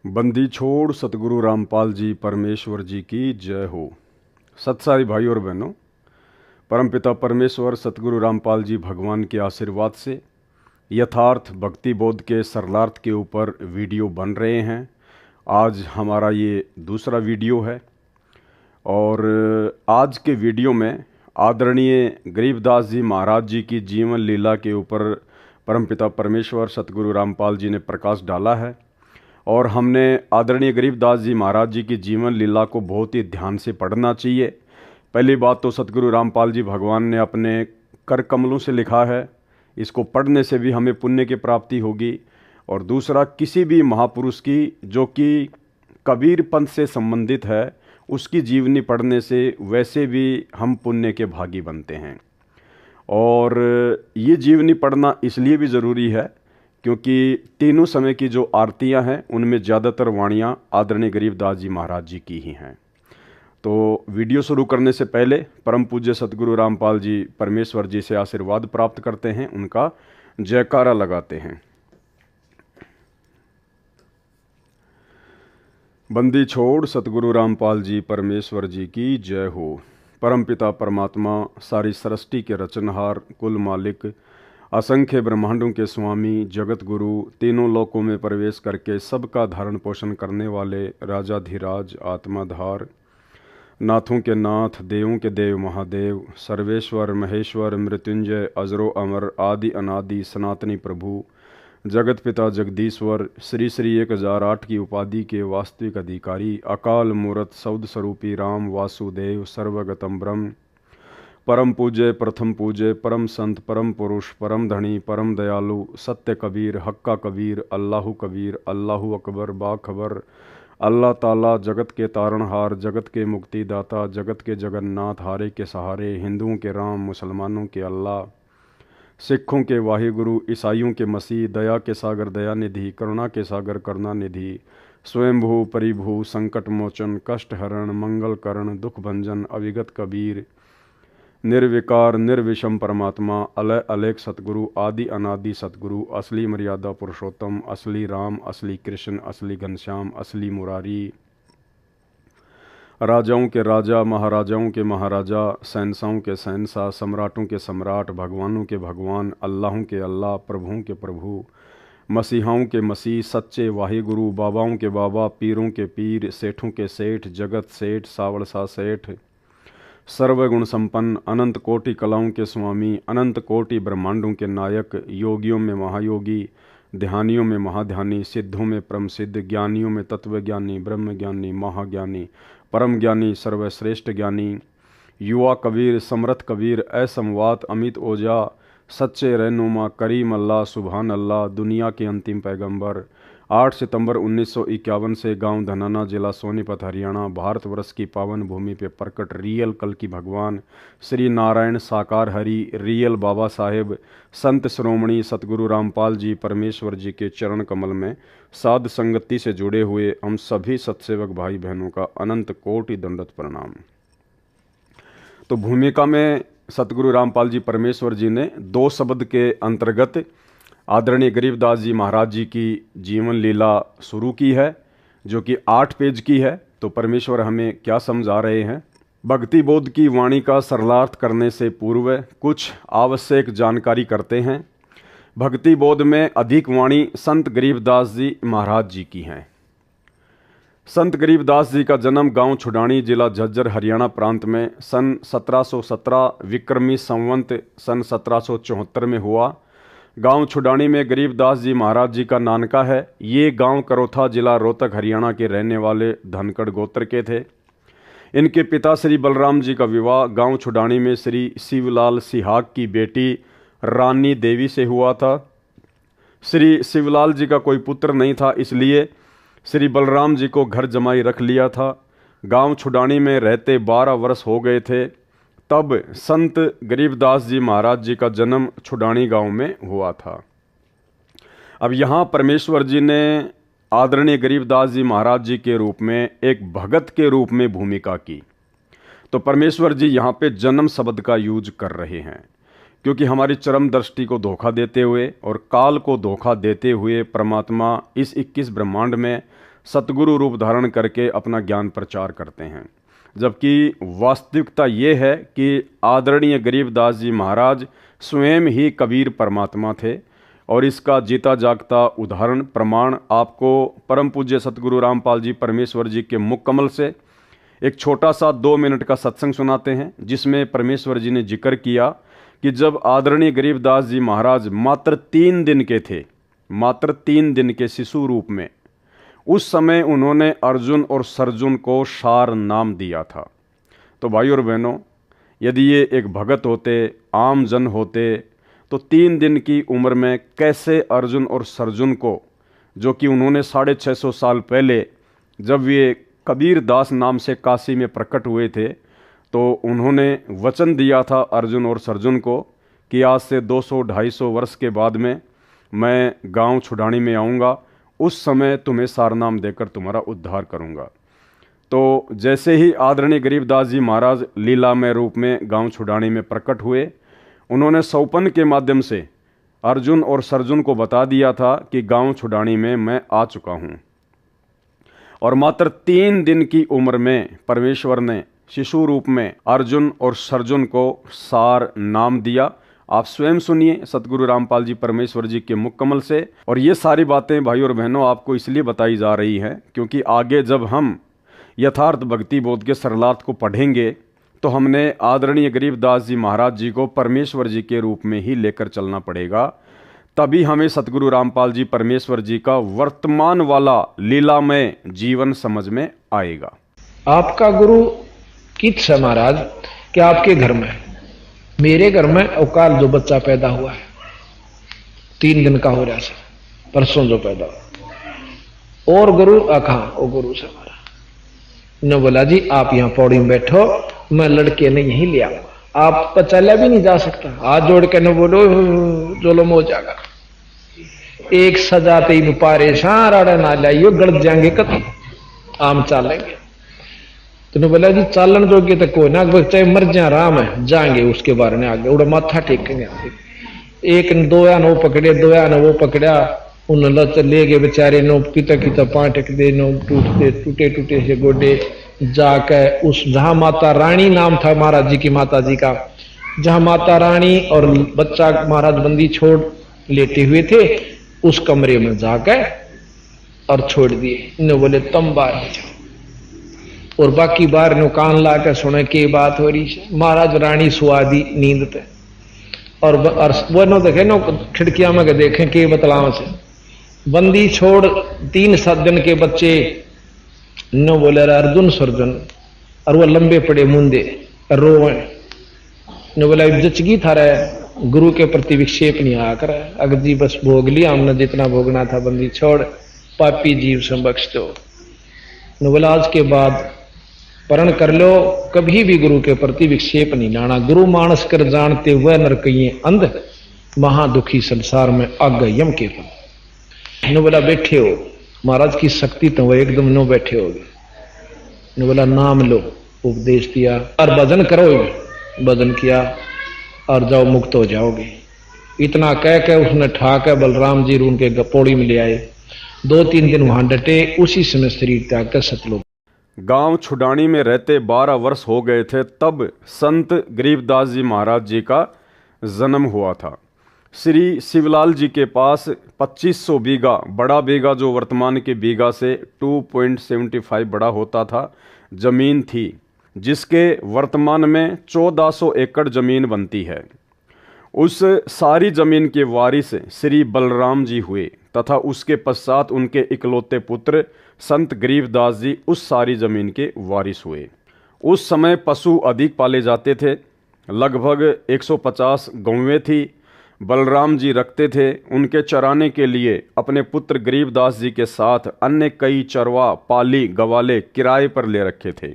बंदी छोड़ सतगुरु रामपाल जी परमेश्वर जी की जय हो। सत्सारी भाई और बहनों, परमपिता परमेश्वर सतगुरु रामपाल जी भगवान के आशीर्वाद से यथार्थ भक्ति बोध के सरलार्थ के ऊपर वीडियो बन रहे हैं। आज हमारा ये दूसरा वीडियो है और आज के वीडियो में आदरणीय गरीबदास जी महाराज जी की जीवन लीला के ऊपर परमपिता परमेश्वर सतगुरु रामपाल जी ने प्रकाश डाला है और हमने आदरणीय गरीबदास जी महाराज जी की जीवन लीला को बहुत ही ध्यान से पढ़ना चाहिए। पहली बात तो सतगुरु रामपाल जी भगवान ने अपने कर कमलों से लिखा है, इसको पढ़ने से भी हमें पुण्य की प्राप्ति होगी। और दूसरा, किसी भी महापुरुष की जो कि कबीर पंथ से संबंधित है उसकी जीवनी पढ़ने से वैसे भी हम पुण्य के भागी बनते हैं। और ये जीवनी पढ़ना इसलिए भी ज़रूरी है क्योंकि तीनों समय की जो आरतियां हैं उनमें ज़्यादातर वाणियां आदरणीय गरीबदास जी महाराज जी की ही हैं। तो वीडियो शुरू करने से पहले परम पूज्य सतगुरु रामपाल जी परमेश्वर जी से आशीर्वाद प्राप्त करते हैं, उनका जयकारा लगाते हैं। बंदी छोड़ सतगुरु रामपाल जी परमेश्वर जी की जय हो। परमपिता परमात्मा सारी सृष्टि के रचनहार, कुल मालिक, असंख्य ब्रह्मांडों के स्वामी, जगत गुरु, तीनों लोकों में प्रवेश करके सबका धारण पोषण करने वाले राजाधिराज, आत्माधार, नाथों के नाथ, देवों के देव महादेव, सर्वेश्वर महेश्वर, मृत्युंजय, अजरो अमर, आदि अनादि सनातनी प्रभु, जगत पिता जगदीश्वर, श्री श्री 1008 की उपाधि के वास्तविक अधिकारी, अकाल मूरत सौद स्वरूपी राम वासुदेव, सर्वगतम ब्रह्म, परम पूज्य, प्रथम पूज्य, परम संत, परम पुरुष, परम धनी, परम दयालु, सत्य कबीर, हक्का कबीर, अल्लाहु अकबर, बाखबर, अल्लाह ताला, जगत के तारणहार, जगत के मुक्तिदाता, जगत के जगन्नाथ, हारे के सहारे, हिंदुओं के राम, मुसलमानों के अल्लाह, सिखों के वाहिगुरु, ईसाइयों के मसीह, दया के सागर दयानिधि, करुणा के सागर करुणानिधि, स्वयंभू परिभू, संकट मोचन, कष्ट हरण, मंगल करण, दुख भंजन, अविगत कबीर, निर्विकार निर्विषम परमात्मा, अलय अलेख सतगुरु, आदि अनादि सतगुरु, असली मर्यादा पुरुषोत्तम, असली राम, असली कृष्ण, असली घनश्याम, असली मुरारी, राजाओं के राजा, महाराजाओं के महाराजा, शहंशाहों के शहंशाह, सम्राटों के सम्राट, भगवानों के भगवान, अल्लाहों के अल्लाह, प्रभुओं के प्रभु, मसीहाओं के मसीह, सच्चे वाहिगुरु, बाबाओं के बाबा, पीरों के पीर, सेठों के सेठ, जगत सेठ, सावड़सा सेठ, सर्वगुण संपन्न, अनंत कोटि कलाओं के स्वामी, अनंत कोटि ब्रह्मांडों के नायक, योगियों में महायोगी, ध्यानियों में महाध्यानी, सिद्धों में परम सिद्ध, ज्ञानियों में तत्वज्ञानी, ब्रह्मज्ञानी, महाज्ञानी, परम ज्ञानी, सर्वश्रेष्ठ ज्ञानी, युवा कबीर, समर्थ कबीर, असमवात, अमित ओझा, सच्चे रहनुमा, करीम अल्लाह, सुभान अल्लाह, दुनिया के अंतिम पैगंबर। 8 सितंबर 1951 से गांव धनाना, जिला सोनीपत, हरियाणा, भारतवर्ष की पावन भूमि पे प्रकट रियल कल की भगवान श्री नारायण साकार हरि, रियल बाबा साहेब, संत श्रोमणी सतगुरु रामपाल जी परमेश्वर जी के चरण कमल में साध संगति से जुड़े हुए हम सभी सत्सेवक भाई बहनों का अनंत कोटि दंडवत प्रणाम। तो भूमिका में सतगुरु रामपाल जी परमेश्वर जी ने 2 शब्द के अंतर्गत आदरणीय गरीबदास जी महाराज जी की जीवन लीला शुरू की है, जो कि 8 पेज की है। तो परमेश्वर हमें क्या समझा रहे हैं? भक्ति बोध की वाणी का सरलार्थ करने से पूर्व कुछ आवश्यक जानकारी करते हैं। भक्ति बोध में अधिक वाणी संत गरीबदास जी महाराज जी की हैं। संत गरीबदास जी का जन्म गांव छुडानी, जिला झज्जर, हरियाणा प्रांत में सन 1717 विक्रमी संवंत सन 1774 में हुआ। गांव छुडानी में गरीबदास जी महाराज जी का नानका है। ये गांव करोथा, जिला रोहतक, हरियाणा के रहने वाले धनखड़ गोत्र के थे। इनके पिता श्री बलराम जी का विवाह गांव छुडानी में श्री शिवलाल सिहाग की बेटी रानी देवी से हुआ था। श्री शिवलाल जी का कोई पुत्र नहीं था, इसलिए श्री बलराम जी को घर जमाई रख लिया था। गांव छुडानी में रहते 12 वर्ष हो गए थे तब संत गरीबदास जी महाराज जी का जन्म छुडानी गांव में हुआ था। अब यहाँ परमेश्वर जी ने आदरणीय गरीबदास जी महाराज जी के रूप में एक भगत के रूप में भूमिका की। तो परमेश्वर जी यहाँ पे जन्म शब्द का यूज कर रहे हैं क्योंकि हमारी चरम दृष्टि को धोखा देते हुए और काल को धोखा देते हुए परमात्मा इस 21 ब्रह्मांड में सतगुरु रूप धारण करके अपना ज्ञान प्रचार करते हैं। जबकि वास्तविकता ये है कि आदरणीय गरीबदास जी महाराज स्वयं ही कबीर परमात्मा थे और इसका जीता जागता उदाहरण प्रमाण आपको परम पूज्य सतगुरु रामपाल जी परमेश्वर जी के मुख कमल से एक छोटा सा 2 मिनट का सत्संग सुनाते हैं, जिसमें परमेश्वर जी ने जिक्र किया कि जब आदरणीय गरीबदास जी महाराज मात्र 3 दिन के थे, मात्र 3 दिन के शिशु रूप में, उस समय उन्होंने अर्जुन और सर्जुन को सार नाम दिया था। तो भाई और बहनों, यदि ये एक भगत होते, आम जन होते, तो 3 दिन की उम्र में कैसे अर्जुन और सर्जुन को, जो कि उन्होंने 650 साल पहले जब ये कबीर दास नाम से काशी में प्रकट हुए थे, तो उन्होंने वचन दिया था अर्जुन और सर्जुन को कि आज से 200-250 वर्ष के बाद में मैं गांव छुड़ानी में आऊँगा, उस समय तुम्हें सारनाम देकर तुम्हारा उद्धार करूँगा। तो जैसे ही आदरणीय गरीबदास जी महाराज लीलामय रूप में गांव छुड़ानी में प्रकट हुए, उन्होंने सौपन के माध्यम से अर्जुन और सर्जुन को बता दिया था कि गांव छुड़ानी में मैं आ चुका हूँ। और मात्र 3 दिन की उम्र में परमेश्वर ने शिशु रूप में अर्जुन और सर्जुन को सार नाम दिया। आप स्वयं सुनिए सतगुरु रामपाल जी परमेश्वर जी के मुख कमल से। और ये सारी बातें भाई और बहनों आपको इसलिए बताई जा रही हैं क्योंकि आगे जब हम यथार्थ भक्ति बोध के सरलार्थ को पढ़ेंगे तो हमने आदरणीय गरीबदास जी महाराज जी को परमेश्वर जी के रूप में ही लेकर चलना पड़ेगा, तभी हमें सतगुरु रामपाल जी परमेश्वर जी का वर्तमान वाला लीलामय जीवन समझ में आएगा। आपका गुरु किस है महाराज कि आपके घर में, मेरे घर में अवकाल जो बच्चा पैदा हुआ है 3 दिन का हो रहा है, परसों जो पैदा हुआ, और गुरु कहाँ, वो गुरु से हमारा ने बोला जी आप यहाँ पौड़ी में बैठो, मैं लड़के ने यहीं ले आऊंगा, आप चला भी नहीं जा सकता, हाथ जोड़ के न बोलो जोलम हो जाएगा, एक सजाते ही पारे सारा ना लाइयो गड़ जाएंगे कत आम चालेंगे। तो बोला जी चालन जोगे तो कोई ना, चाहे मर जाए आराम है, जाएंगे उसके बारे में आगे उड़ा माथा टेकेंगे। एक ने 2 या वो पकड़े, 2 या वो पकड़ा, उन लच ले गए बेचारे, नो किता किता पाटक दे, नो टूटे टूटे से गोडे जाके उस जहां माता रानी नाम था महाराज जी की माता जी का, जहां माता रानी और बच्चा महाराज बंदी छोड़ लेटे हुए थे, उस कमरे में जाकर और छोड़ दिए। इन्हें बोले तुम बाहर जाओ, और बाकी बाहर नो कान ला के सुने के बात हो रही है। महाराज रानी सुआदी नींद थे और वो नो देखे नो खिड़कियां में देखें के बतलाव से बंदी छोड़ 3-7 दिन के बच्चे नो बोले अर्जुन सर्जुन, और वो लंबे पड़े मुंदे रोवे नो बोला जचगी था रहे गुरु के प्रति विक्षेप नहीं आकर, अगर जी बस भोग लिया हमने जितना भोगना था, बंदी छोड़ पापी जीव से बख्श दो। नो बोला आज के बाद परण कर लो, कभी भी गुरु के प्रति विक्षेप नहीं लाना, गुरु मानस कर जानते हुए नरकइये अंध, महादुखी संसार में अग यम के पल। नो बोला बैठे हो, महाराज की शक्ति तो वो एकदम नो बैठे हो। नो बोला नाम लो, उपदेश दिया, और भजन करो, भजन किया और जाओ मुक्त हो जाओगे। इतना कह के उसने ठाक बलराम जी उनके पौड़ी में ले आए, 2-3 दिन वहां डटे, उसी समय शरीर त्याग कर सतलोक। गांव छुड़ानी में रहते 12 वर्ष हो गए थे तब संत गरीबदास जी महाराज जी का जन्म हुआ था। श्री शिवलाल जी के पास 2500 बीघा, बड़ा बीघा जो वर्तमान के बीघा से 2.75 बड़ा होता था, जमीन थी, जिसके वर्तमान में 1400 एकड़ जमीन बनती है। उस सारी जमीन के वारिस श्री बलराम जी हुए तथा उसके पश्चात उनके इकलौते पुत्र संत गरीबदास जी उस सारी जमीन के वारिस हुए। उस समय पशु अधिक पाले जाते थे, लगभग 150 गौवें थी, बलराम जी रखते थे। उनके चराने के लिए अपने पुत्र गरीबदास जी के साथ अन्य कई चरवा, पाली, गवाले किराए पर ले रखे थे।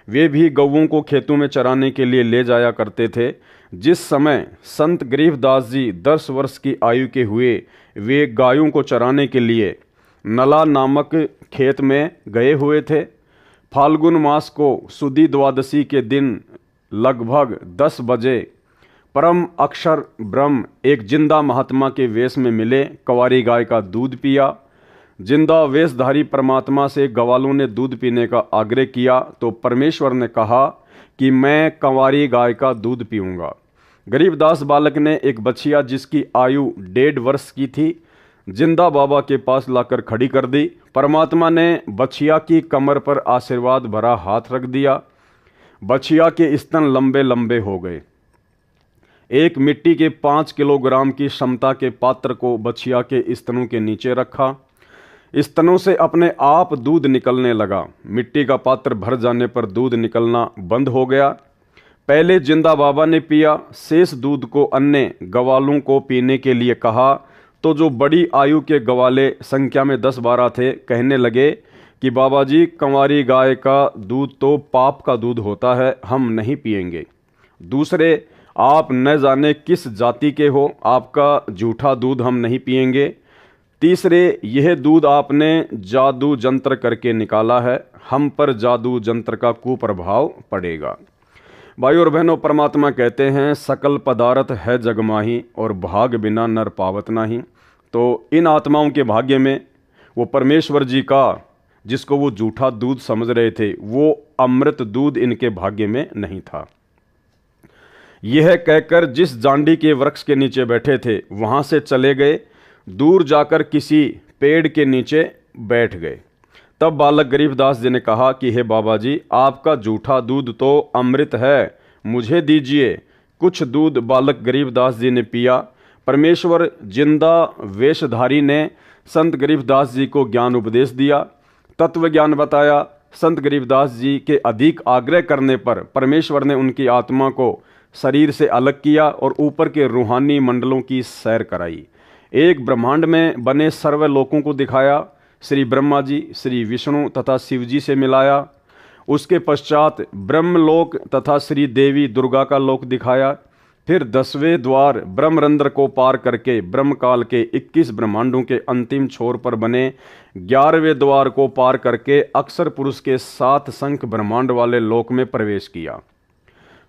वे भी गौओं को खेतों में चराने के लिए ले जाया करते थे। जिस समय संत गरीबदास जी 10 वर्ष की आयु के हुए, वे गायों को चराने के लिए नला नामक खेत में गए हुए थे। फाल्गुन मास को सुदी द्वादशी के दिन लगभग 10 बजे परम अक्षर ब्रह्म एक जिंदा महात्मा के वेश में मिले, कंवारी गाय का दूध पिया। जिंदा वेशधारी परमात्मा से ग्वालों ने दूध पीने का आग्रह किया तो परमेश्वर ने कहा कि मैं कंवारी गाय का दूध पीऊँगा। गरीबदास बालक ने एक बछिया जिसकी आयु 1.5 वर्ष की थी जिंदा बाबा के पास लाकर खड़ी कर दी। परमात्मा ने बछिया की कमर पर आशीर्वाद भरा हाथ रख दिया। बछिया के स्तन लंबे लंबे हो गए। एक मिट्टी के 5 किलोग्राम की क्षमता के पात्र को बछिया के स्तनों के नीचे रखा। स्तनों से अपने आप दूध निकलने लगा। मिट्टी का पात्र भर जाने पर दूध निकलना बंद हो गया। पहले जिंदा बाबा ने पिया, शेष दूध को अन्य ग्वालों को पीने के लिए कहा तो जो बड़ी आयु के ग्वाले संख्या में 10-12 थे कहने लगे कि बाबा जी, कंवारी गाय का दूध तो पाप का दूध होता है, हम नहीं पिएंगे। दूसरे, आप न जाने किस जाति के हो, आपका झूठा दूध हम नहीं पिएंगे। तीसरे, यह दूध आपने जादू जंत्र करके निकाला है, हम पर जादू जंत्र का कुप्रभाव पड़ेगा। भाई और बहनों, परमात्मा कहते हैं सकल पदार्थ है जगमाही और भाग बिना नर पावत नाही। तो इन आत्माओं के भाग्य में वो परमेश्वर जी का जिसको वो झूठा दूध समझ रहे थे वो अमृत दूध इनके भाग्य में नहीं था। यह कहकर जिस जांडी के वृक्ष के नीचे बैठे थे वहां से चले गए। दूर जाकर किसी पेड़ के नीचे बैठ गए। तब बालक गरीबदास जी ने कहा कि हे बाबा जी, आपका झूठा दूध तो अमृत है, मुझे दीजिए। कुछ दूध बालक गरीबदास जी ने पिया। परमेश्वर जिंदा वेशधारी ने संत गरीबदास जी को ज्ञान उपदेश दिया, तत्व ज्ञान बताया। संत गरीबदास जी के अधिक आग्रह करने पर परमेश्वर ने उनकी आत्मा को शरीर से अलग किया और ऊपर के रूहानी मंडलों की सैर कराई। एक ब्रह्मांड में बने सर्व लोकों को दिखाया। श्री ब्रह्मा जी, श्री विष्णु तथा शिव जी से मिलाया। उसके पश्चात ब्रह्मलोक तथा श्री देवी दुर्गा का लोक दिखाया। फिर 10वें द्वार ब्रह्मरंध्र को पार करके ब्रह्मकाल के 21 ब्रह्मांडों के अंतिम छोर पर बने 11वें द्वार को पार करके अक्षर पुरुष के 7 शंख ब्रह्मांड वाले लोक में प्रवेश किया।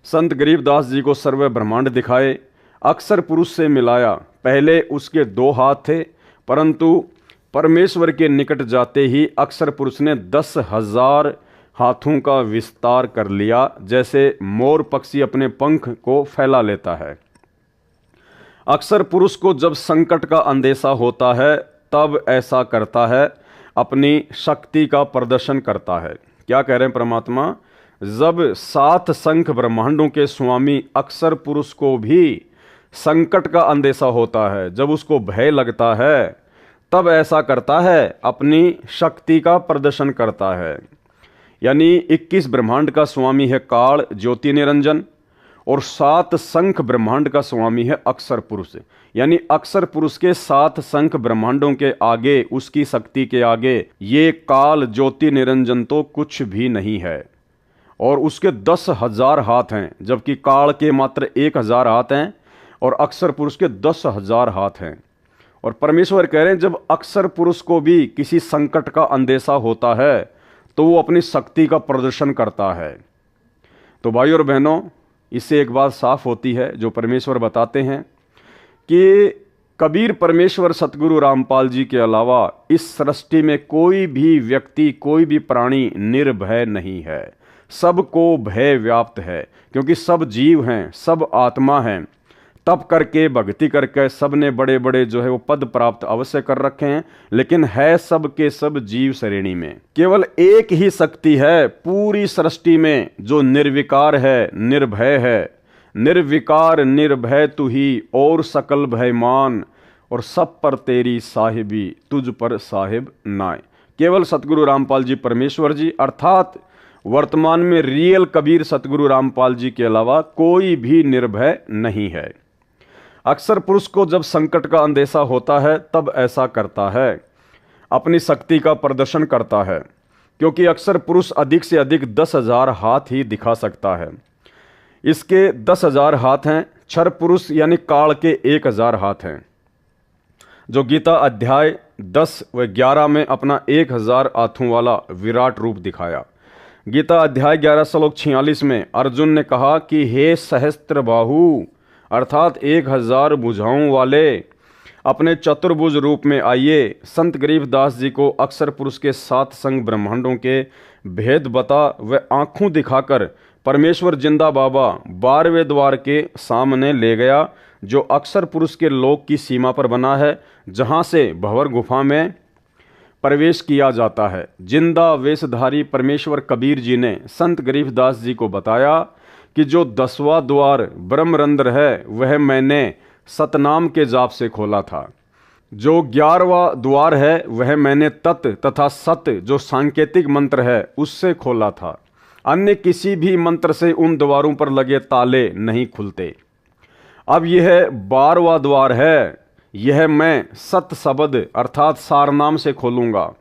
संत गरीबदास जी को सर्व ब्रह्मांड दिखाए, अक्षर पुरुष से मिलाया। पहले उसके 2 हाथ थे, परंतु परमेश्वर के निकट जाते ही अक्षर पुरुष ने 10,000 हाथों का विस्तार कर लिया, जैसे मोर पक्षी अपने पंख को फैला लेता है। अक्षर पुरुष को जब संकट का अंदेशा होता है तब ऐसा करता है, अपनी शक्ति का प्रदर्शन करता है। क्या कह रहे हैं परमात्मा? जब 7 शंख ब्रह्मांडों के स्वामी अक्षर पुरुष को भी संकट का अंदेशा होता है, जब उसको भय लगता है, तब ऐसा करता है, अपनी शक्ति का प्रदर्शन करता है। यानी 21 ब्रह्मांड का स्वामी है काल ज्योति निरंजन और 7 शंख ब्रह्मांड का स्वामी है अक्षर पुरुष। यानी अक्षर पुरुष के 7 शंख ब्रह्मांडों के आगे, उसकी शक्ति के आगे ये काल ज्योति निरंजन तो कुछ भी नहीं है। और उसके 10,000 हाथ हैं, जबकि काल के मात्र 1,000 हाथ हैं और अक्षर पुरुष के 10,000 हाथ हैं। और परमेश्वर कह रहे हैं जब अक्षर पुरुष को भी किसी संकट का अंदेशा होता है तो वो अपनी शक्ति का प्रदर्शन करता है। तो भाई और बहनों, इससे एक बात साफ होती है जो परमेश्वर बताते हैं कि कबीर परमेश्वर सतगुरु रामपाल जी के अलावा इस सृष्टि में कोई भी व्यक्ति, कोई भी प्राणी निर्भय नहीं है। सबको भय व्याप्त है, क्योंकि सब जीव हैं, सब आत्मा हैं। तप करके, भक्ति करके सब ने बड़े बड़े जो है वो पद प्राप्त अवश्य कर रखे हैं, लेकिन है सब के सब जीव श्रेणी में। केवल एक ही शक्ति है पूरी सृष्टि में जो निर्विकार है, निर्भय है। निर्विकार निर्भय तू ही और सकल भयमान, और सब पर तेरी साहिबी, तुझ पर साहिब नाय। केवल सतगुरु रामपाल जी परमेश्वर जी, अर्थात वर्तमान में रियल कबीर सतगुरु रामपाल जी के अलावा कोई भी निर्भय नहीं है। अक्षर पुरुष को जब संकट का अंदेशा होता है तब ऐसा करता है, अपनी शक्ति का प्रदर्शन करता है, क्योंकि अक्षर पुरुष अधिक से अधिक 10,000 हाथ ही दिखा सकता है। इसके 10,000 हाथ हैं। क्षर पुरुष यानी काल के 1,000 हाथ हैं, जो गीता अध्याय 10 व 11 में अपना 1,000 हाथों वाला विराट रूप दिखाया। गीता अध्याय 11 श्लोक 46 में अर्जुन ने कहा कि हे सहस्त्र बाहु, अर्थात 1,000 भुजाओं वाले, अपने चतुर्भुज रूप में आइए। संत गरीबदास जी को अक्षर पुरुष के सात संग ब्रह्मांडों के भेद बता व आंखों दिखाकर परमेश्वर जिंदा बाबा 12वें द्वार के सामने ले गया, जो अक्षर पुरुष के लोक की सीमा पर बना है, जहां से भंवर गुफा में प्रवेश किया जाता है। जिंदा वेशधारी परमेश्वर कबीर जी ने संत गरीबदास जी को बताया कि जो 10वां द्वार ब्रह्मरंध्र है वह मैंने सतनाम के जाप से खोला था। जो 11वां द्वार है वह मैंने तत् तथा सत जो सांकेतिक मंत्र है उससे खोला था। अन्य किसी भी मंत्र से उन द्वारों पर लगे ताले नहीं खुलते। अब यह 12वां द्वार है, यह मैं सत शब्द अर्थात सार नाम से खोलूंगा।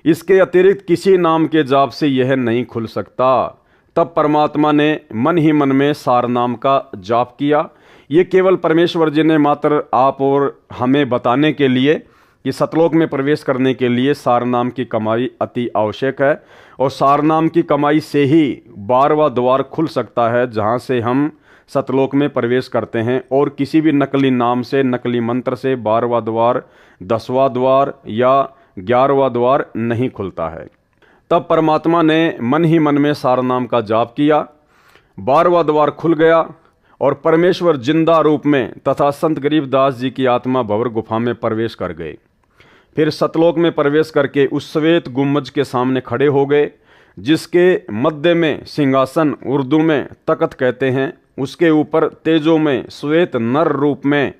इसके अतिरिक्त किसी नाम के जाप से यह नहीं खुल सकता। तब परमात्मा ने मन ही मन में सार नाम का जाप किया। ये केवल परमेश्वर जी ने मात्र आप और हमें बताने के लिए कि सतलोक में प्रवेश करने के लिए सार नाम की कमाई अति आवश्यक है, और सार नाम की कमाई से ही 12वां द्वार खुल सकता है, जहाँ से हम सतलोक में प्रवेश करते हैं। और किसी भी नकली नाम से, नकली मंत्र से 12वां द्वार, 10वां द्वार या 11वां द्वार नहीं खुलता है। तब परमात्मा ने मन ही मन में सार नाम का जाप किया, 12वां द्वार खुल गया और परमेश्वर जिंदा रूप में तथा संत गरीबदास जी की आत्मा भंवर गुफा में प्रवेश कर गए। फिर सतलोक में प्रवेश करके उस श्वेत गुम्बज के सामने खड़े हो गए, जिसके मध्य में सिंहासन, उर्दू में तख्त कहते हैं, उसके ऊपर तेजो में श्वेत नर रूप में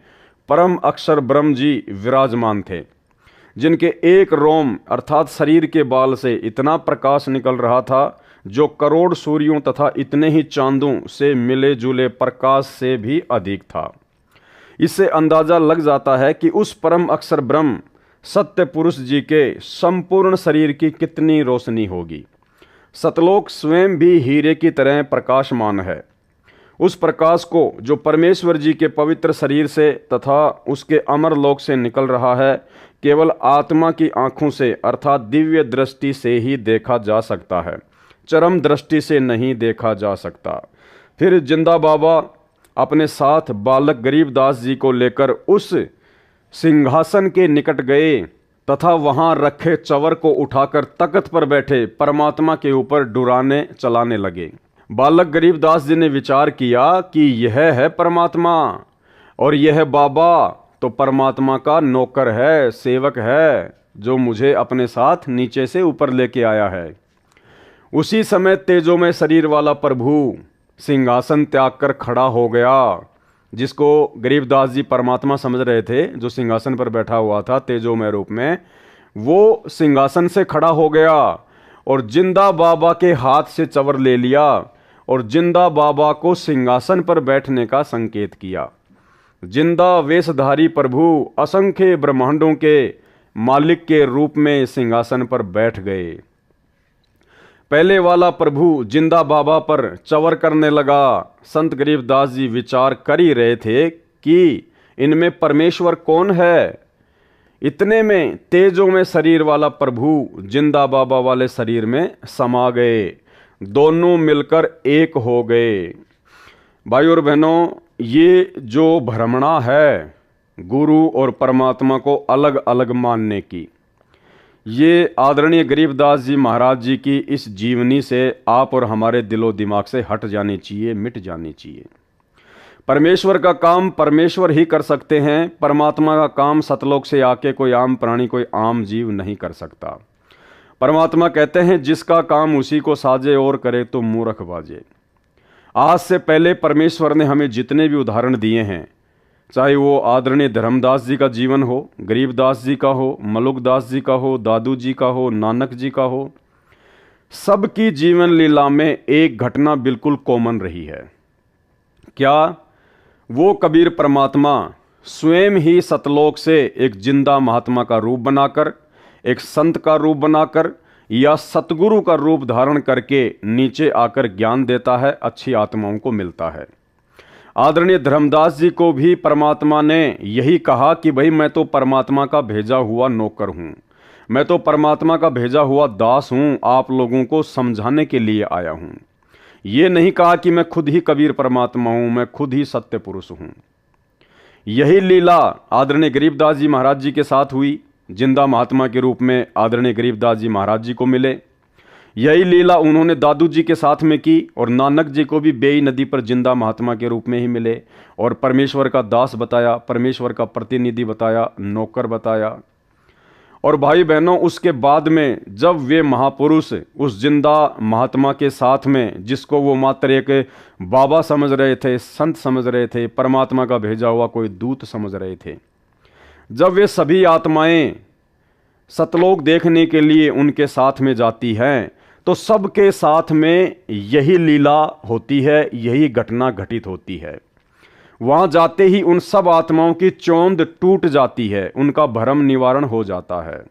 परम अक्षर ब्रह्म जी विराजमान थे, जिनके एक रोम अर्थात शरीर के बाल से इतना प्रकाश निकल रहा था जो करोड़ सूर्यों तथा इतने ही चांदों से मिले जुले प्रकाश से भी अधिक था। इससे अंदाजा लग जाता है कि उस परम अक्षर ब्रह्म सत्य पुरुष जी के संपूर्ण शरीर की कितनी रोशनी होगी। सतलोक स्वयं भी हीरे की तरह प्रकाशमान है। उस प्रकाश को जो परमेश्वर जी के पवित्र शरीर से तथा उसके अमर लोक से निकल रहा है, केवल आत्मा की आंखों से अर्थात दिव्य दृष्टि से ही देखा जा सकता है, चरम दृष्टि से नहीं देखा जा सकता। फिर जिंदा बाबा अपने साथ बालक गरीबदास जी को लेकर उस सिंहासन के निकट गए तथा वहां रखे चवर को उठाकर तख्त पर बैठे परमात्मा के ऊपर डुराने चलाने लगे। बालक गरीबदास जी ने विचार किया कि यह है परमात्मा और यह बाबा तो परमात्मा का नौकर है, सेवक है, जो मुझे अपने साथ नीचे से ऊपर लेके आया है। उसी समय तेजो में शरीर वाला प्रभु सिंहासन त्याग कर खड़ा हो गया, जिसको गरीबदास जी परमात्मा समझ रहे थे, जो सिंहासन पर बैठा हुआ था तेजोमय रूप में, वो सिंहासन से खड़ा हो गया और जिंदा बाबा के हाथ से चवर ले लिया और जिंदा बाबा को सिंहासन पर बैठने का संकेत किया। जिंदा वेशधारी प्रभु असंख्य ब्रह्मांडों के मालिक के रूप में सिंहासन पर बैठ गए। पहले वाला प्रभु जिंदा बाबा पर चवर करने लगा। संत गरीबदास जी विचार कर ही रहे थे कि इनमें परमेश्वर कौन है। इतने में तेजों में शरीर वाला प्रभु जिंदा बाबा वाले शरीर में समा गए, दोनों मिलकर एक हो गए। भाई और बहनों, ये जो भ्रमणा है गुरु और परमात्मा को अलग अलग मानने की, ये आदरणीय गरीबदास जी महाराज जी की इस जीवनी से आप और हमारे दिलो दिमाग से हट जानी चाहिए, मिट जानी चाहिए। परमेश्वर का काम परमेश्वर ही कर सकते हैं। परमात्मा का काम सतलोक से आके कोई आम प्राणी, कोई आम जीव नहीं कर सकता। परमात्मा कहते हैं जिसका काम उसी को साजे और करे तो मूर्ख बाजे। आज से पहले परमेश्वर ने हमें जितने भी उदाहरण दिए हैं, चाहे वो आदरणीय धर्मदास जी का जीवन हो, गरीबदास जी का हो, मलुकदास जी का हो, दादू जी का हो, नानक जी का हो, सबकी जीवन लीला में एक घटना बिल्कुल कॉमन रही है। क्या? वो कबीर परमात्मा स्वयं ही सतलोक से एक जिंदा महात्मा का रूप बनाकर, एक संत का रूप बनाकर या सतगुरु का रूप धारण करके नीचे आकर ज्ञान देता है, अच्छी आत्माओं को मिलता है। आदरणीय धर्मदास जी को भी परमात्मा ने यही कहा कि भाई मैं तो परमात्मा का भेजा हुआ नौकर हूँ, मैं तो परमात्मा का भेजा हुआ दास हूँ, आप लोगों को समझाने के लिए आया हूँ। ये नहीं कहा कि मैं खुद ही कबीर परमात्मा हूँ, मैं खुद ही सत्य पुरुष हूँ। यही लीला आदरणीय गरीबदास जी महाराज जी के साथ हुई, जिंदा महात्मा के रूप में आदरणीय गरीबदास जी महाराज जी को मिले। यही लीला उन्होंने दादू जी के साथ में की और नानक जी को भी बेई नदी पर जिंदा महात्मा के रूप में ही मिले और परमेश्वर का दास बताया, परमेश्वर का प्रतिनिधि बताया, नौकर बताया। और भाई बहनों, उसके बाद में जब वे महापुरुष उस जिंदा महात्मा के साथ में, जिसको वो मात्र एक बाबा समझ रहे थे, संत समझ रहे थे, परमात्मा का भेजा हुआ कोई दूत समझ रहे थे, जब वे सभी आत्माएं सतलोक देखने के लिए उनके साथ में जाती हैं, तो सबके साथ में यही लीला होती है, यही घटना घटित होती है। वहां जाते ही उन सब आत्माओं की चौंध टूट जाती है, उनका भ्रम निवारण हो जाता है।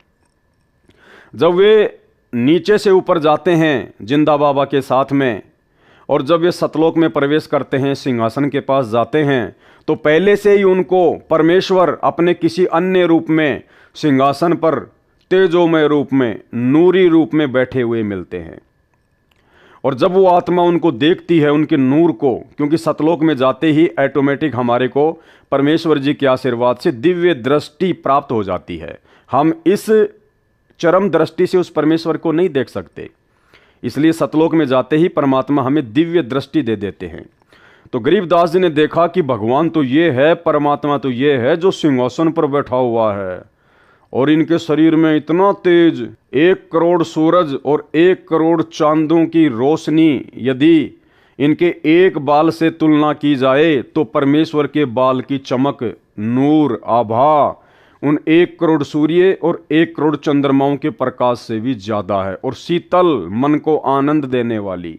जब वे नीचे से ऊपर जाते हैं जिंदा बाबा के साथ में, और जब वे सतलोक में प्रवेश करते हैं, सिंहासन के पास जाते हैं, तो पहले से ही उनको परमेश्वर अपने किसी अन्य रूप में सिंहासन पर तेजोमय रूप में, नूरी रूप में बैठे हुए मिलते हैं। और जब वो आत्मा उनको देखती है, उनके नूर को, क्योंकि सतलोक में जाते ही ऑटोमेटिक हमारे को परमेश्वर जी के आशीर्वाद से दिव्य दृष्टि प्राप्त हो जाती है। हम इस चरम दृष्टि से उस परमेश्वर को नहीं देख सकते, इसलिए सतलोक में जाते ही परमात्मा हमें दिव्य दृष्टि दे देते हैं। तो गरीबदास जी ने देखा कि भगवान तो ये है, परमात्मा तो ये है जो सिंहासन पर बैठा हुआ है, और इनके शरीर में इतना तेज, 1 करोड़ सूरज और 1 करोड़ चांदों की रोशनी यदि इनके एक बाल से तुलना की जाए तो परमेश्वर के बाल की चमक, नूर, आभा उन 1 करोड़ सूर्य और 1 करोड़ चंद्रमाओं के प्रकाश से भी ज्यादा है, और शीतल, मन को आनंद देने वाली।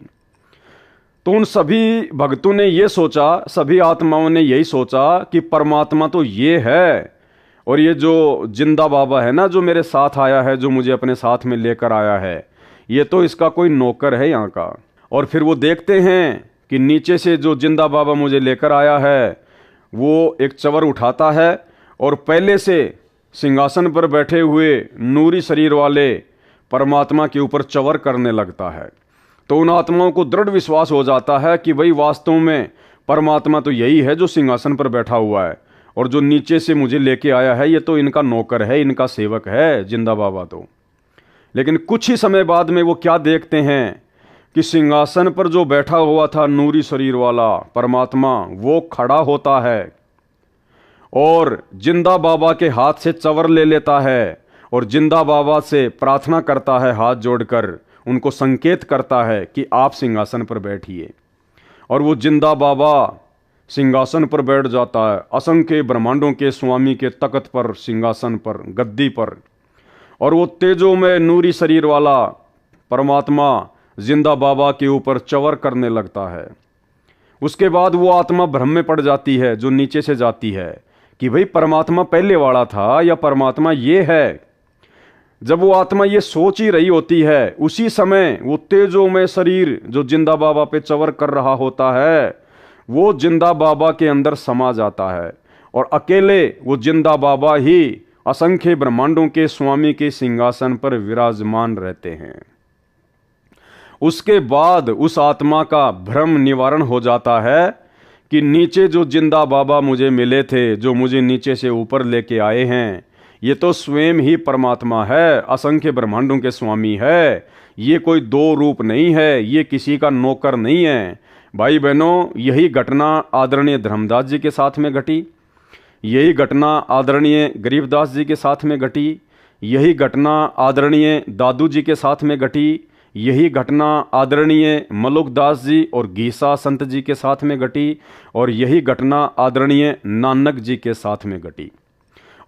तो उन सभी भक्तों ने ये सोचा, सभी आत्माओं ने यही सोचा कि परमात्मा तो ये है, और ये जो जिंदा बाबा है ना, जो मेरे साथ आया है, जो मुझे अपने साथ में लेकर आया है, ये तो इसका कोई नौकर है यहाँ का। और फिर वो देखते हैं कि नीचे से जो जिंदा बाबा मुझे लेकर आया है, वो एक चवर उठाता है और पहले से सिंहासन पर बैठे हुए नूरी शरीर वाले परमात्मा के ऊपर चवर करने लगता है। तो उन आत्माओं को दृढ़ विश्वास हो जाता है कि भाई वास्तव में परमात्मा तो यही है जो सिंहासन पर बैठा हुआ है, और जो नीचे से मुझे लेके आया है ये तो इनका नौकर है, इनका सेवक है जिंदा बाबा तो। लेकिन कुछ ही समय बाद में वो क्या देखते हैं कि सिंहासन पर जो बैठा हुआ था नूरी शरीर वाला परमात्मा, वो खड़ा होता है और जिंदा बाबा के हाथ से चवर ले लेता है और जिंदा बाबा से प्रार्थना करता है, हाथ जोड़कर उनको संकेत करता है कि आप सिंहासन पर बैठिए। और वो जिंदा बाबा सिंहासन पर बैठ जाता है, असंख्य ब्रह्मांडों के स्वामी के तख्त पर, सिंहासन पर, गद्दी पर। और वो तेजों में नूरी शरीर वाला परमात्मा जिंदा बाबा के ऊपर चवर करने लगता है। उसके बाद वो आत्मा भ्रम में पड़ जाती है जो नीचे से जाती है कि भाई परमात्मा पहले वाला था या परमात्मा ये है। जब वो आत्मा ये सोच ही रही होती है, उसी समय वो तेजों में शरीर जो जिंदा बाबा पे चवर कर रहा होता है, वो जिंदा बाबा के अंदर समा जाता है और अकेले वो जिंदा बाबा ही असंख्य ब्रह्मांडों के स्वामी के सिंहासन पर विराजमान रहते हैं। उसके बाद उस आत्मा का भ्रम निवारण हो जाता है कि नीचे जो जिंदा बाबा मुझे मिले थे, जो मुझे नीचे से ऊपर लेके आए हैं, ये तो स्वयं ही परमात्मा है, असंख्य ब्रह्मांडों के स्वामी है। ये कोई 2 रूप नहीं है, ये किसी का नौकर नहीं है। भाई बहनों, यही घटना आदरणीय धर्मदास जी के साथ में घटी, यही घटना आदरणीय गरीबदास जी के साथ में घटी, यही घटना आदरणीय दादू जी के साथ में घटी, यही घटना आदरणीय मलुकदास जी और गीसा संत जी के साथ में घटी, और यही घटना आदरणीय नानक जी के साथ में घटी।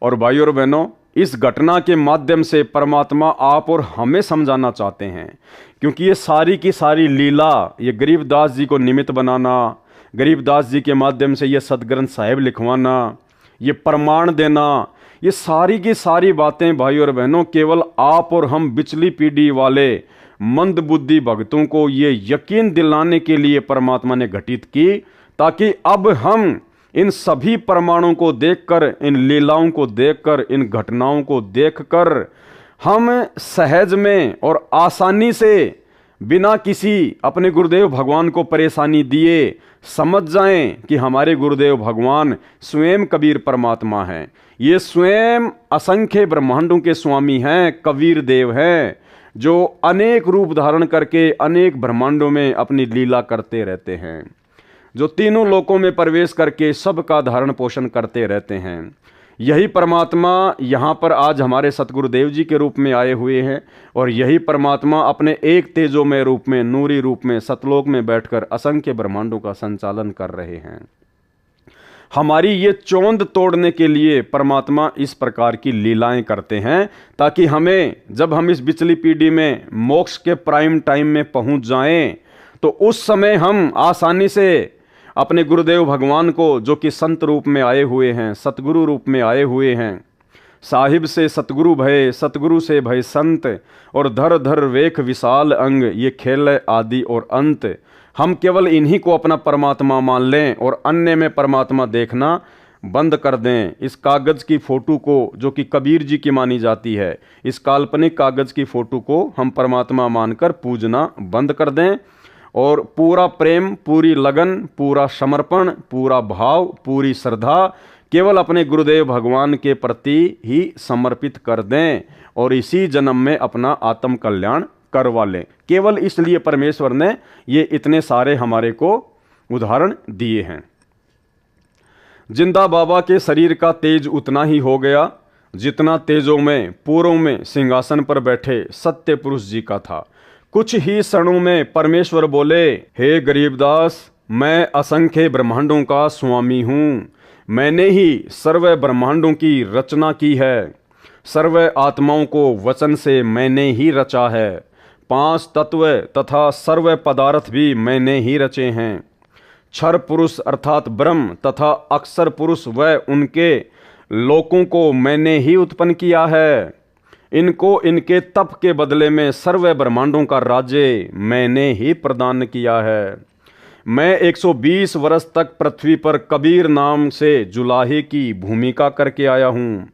और भाइयों और बहनों, इस घटना के माध्यम से परमात्मा आप और हमें समझाना चाहते हैं, क्योंकि ये सारी की सारी लीला, ये गरीबदास जी को निमित्त बनाना, गरीबदास जी के माध्यम से ये सदग्रंथ साहिब लिखवाना, ये प्रमाण देना, ये सारी की सारी बातें भाइयों और बहनों केवल आप और हम बिचली पीढ़ी वाले मंद बुद्धि भक्तों को ये यकीन दिलाने के लिए परमात्मा ने घटित की, ताकि अब हम इन सभी प्रमाणों को देखकर, इन लीलाओं को देखकर, इन घटनाओं को देखकर हम सहज में और आसानी से बिना किसी अपने गुरुदेव भगवान को परेशानी दिए समझ जाएं कि हमारे गुरुदेव भगवान स्वयं कबीर परमात्मा हैं। ये स्वयं असंख्य ब्रह्मांडों के स्वामी हैं, कबीर देव हैं, जो अनेक रूप धारण करके अनेक ब्रह्मांडों में अपनी लीला करते रहते हैं, जो तीनों लोकों में प्रवेश करके सबका धारण पोषण करते रहते हैं। यही परमात्मा यहाँ पर आज हमारे सतगुरुदेव जी के रूप में आए हुए हैं और यही परमात्मा अपने एक तेजोमय रूप में, नूरी रूप में, सतलोक में बैठकर असंख्य ब्रह्मांडों का संचालन कर रहे हैं। हमारी ये चौंध तोड़ने के लिए परमात्मा इस प्रकार की लीलाएं करते हैं, ताकि हमें, जब हम इस बिचली पीढ़ी में मोक्ष के प्राइम टाइम में पहुंच जाएं, तो उस समय हम आसानी से अपने गुरुदेव भगवान को, जो कि संत रूप में आए हुए हैं, सतगुरु रूप में आए हुए हैं, साहिब से सतगुरु भय, सतगुरु से भय संत, और धर धर वेख विशाल अंग, ये खेल आदि और अंत, हम केवल इन्हीं को अपना परमात्मा मान लें और अन्य में परमात्मा देखना बंद कर दें। इस कागज़ की फ़ोटो को, जो कि कबीर जी की मानी जाती है, इस काल्पनिक कागज़ की फ़ोटो को हम परमात्मा मानकर पूजना बंद कर दें और पूरा प्रेम, पूरी लगन, पूरा समर्पण, पूरा भाव, पूरी श्रद्धा केवल अपने गुरुदेव भगवान के प्रति ही समर्पित कर दें और इसी जन्म में अपना आत्म कल्याण करवा लें। केवल इसलिए परमेश्वर ने ये इतने सारे हमारे को उदाहरण दिए हैं। जिंदा बाबा के शरीर का तेज उतना ही हो गया जितना तेजों में पूर्व में सिंहासन पर बैठे सत्य पुरुष जी का था। कुछ ही क्षणों में परमेश्वर बोले, हे गरीबदास, मैं असंख्य ब्रह्मांडों का स्वामी हूँ। मैंने ही सर्व ब्रह्मांडों की रचना की है। सर्व आत्माओं को वचन से मैंने ही रचा है। 5 तत्व तथा सर्व पदार्थ भी मैंने ही रचे हैं। क्षर पुरुष अर्थात ब्रह्म तथा अक्षर पुरुष व उनके लोकों को मैंने ही उत्पन्न किया है। इनको इनके तप के बदले में सर्व ब्रह्मांडों का राज्य मैंने ही प्रदान किया है। मैं 120 वर्ष तक पृथ्वी पर कबीर नाम से जुलाहे की भूमिका करके आया हूँ।